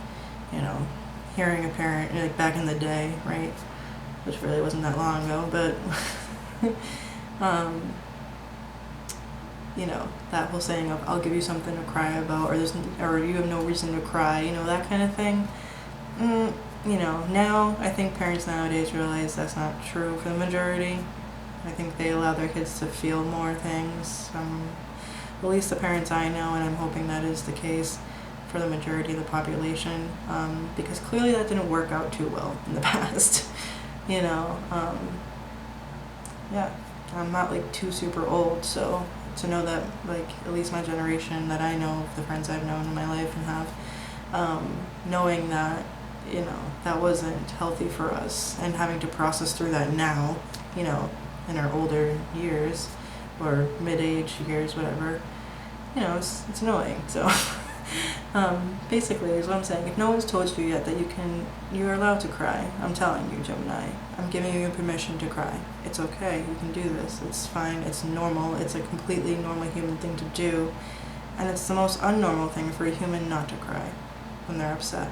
hearing a parent, like back in the day, right? Which really wasn't that long ago, but, that whole saying of, I'll give you something to cry about, or you have no reason to cry, that kind of thing. Now, I think parents nowadays realize that's not true for the majority. I think they allow their kids to feel more things. At least the parents I know, and I'm hoping that is the case for the majority of the population, because clearly that didn't work out too well in the past. Yeah, I'm not too super old, so to know that at least my generation that I know of, the friends I've known in my life and have, knowing that that wasn't healthy for us, and having to process through that now, in our older years or mid-age years, whatever, it's annoying. So Basically, is what I'm saying. If no one's told you yet that you're allowed to cry, I'm telling you, Gemini. I'm giving you permission to cry. It's okay. You can do this. It's fine. It's normal. It's a completely normal human thing to do. And it's the most unnormal thing for a human not to cry when they're upset.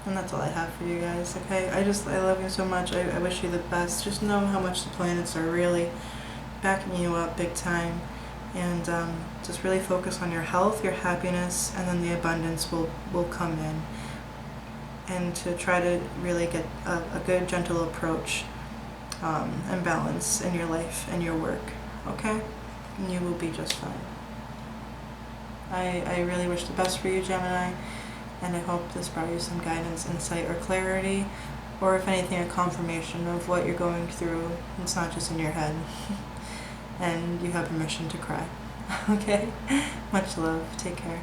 And that's all I have for you guys, okay? I love you so much. I wish you the best. Just know how much the planets are really backing you up big time. And just really focus on your health, your happiness, and then the abundance will come in. And to try to really get a good, gentle approach and balance in your life and your work, okay? And you will be just fine. I really wish the best for you, Gemini. And I hope this brought you some guidance, insight, or clarity, or if anything, a confirmation of what you're going through. It's not just in your head. And you have permission to cry. Okay? Much love. Take care.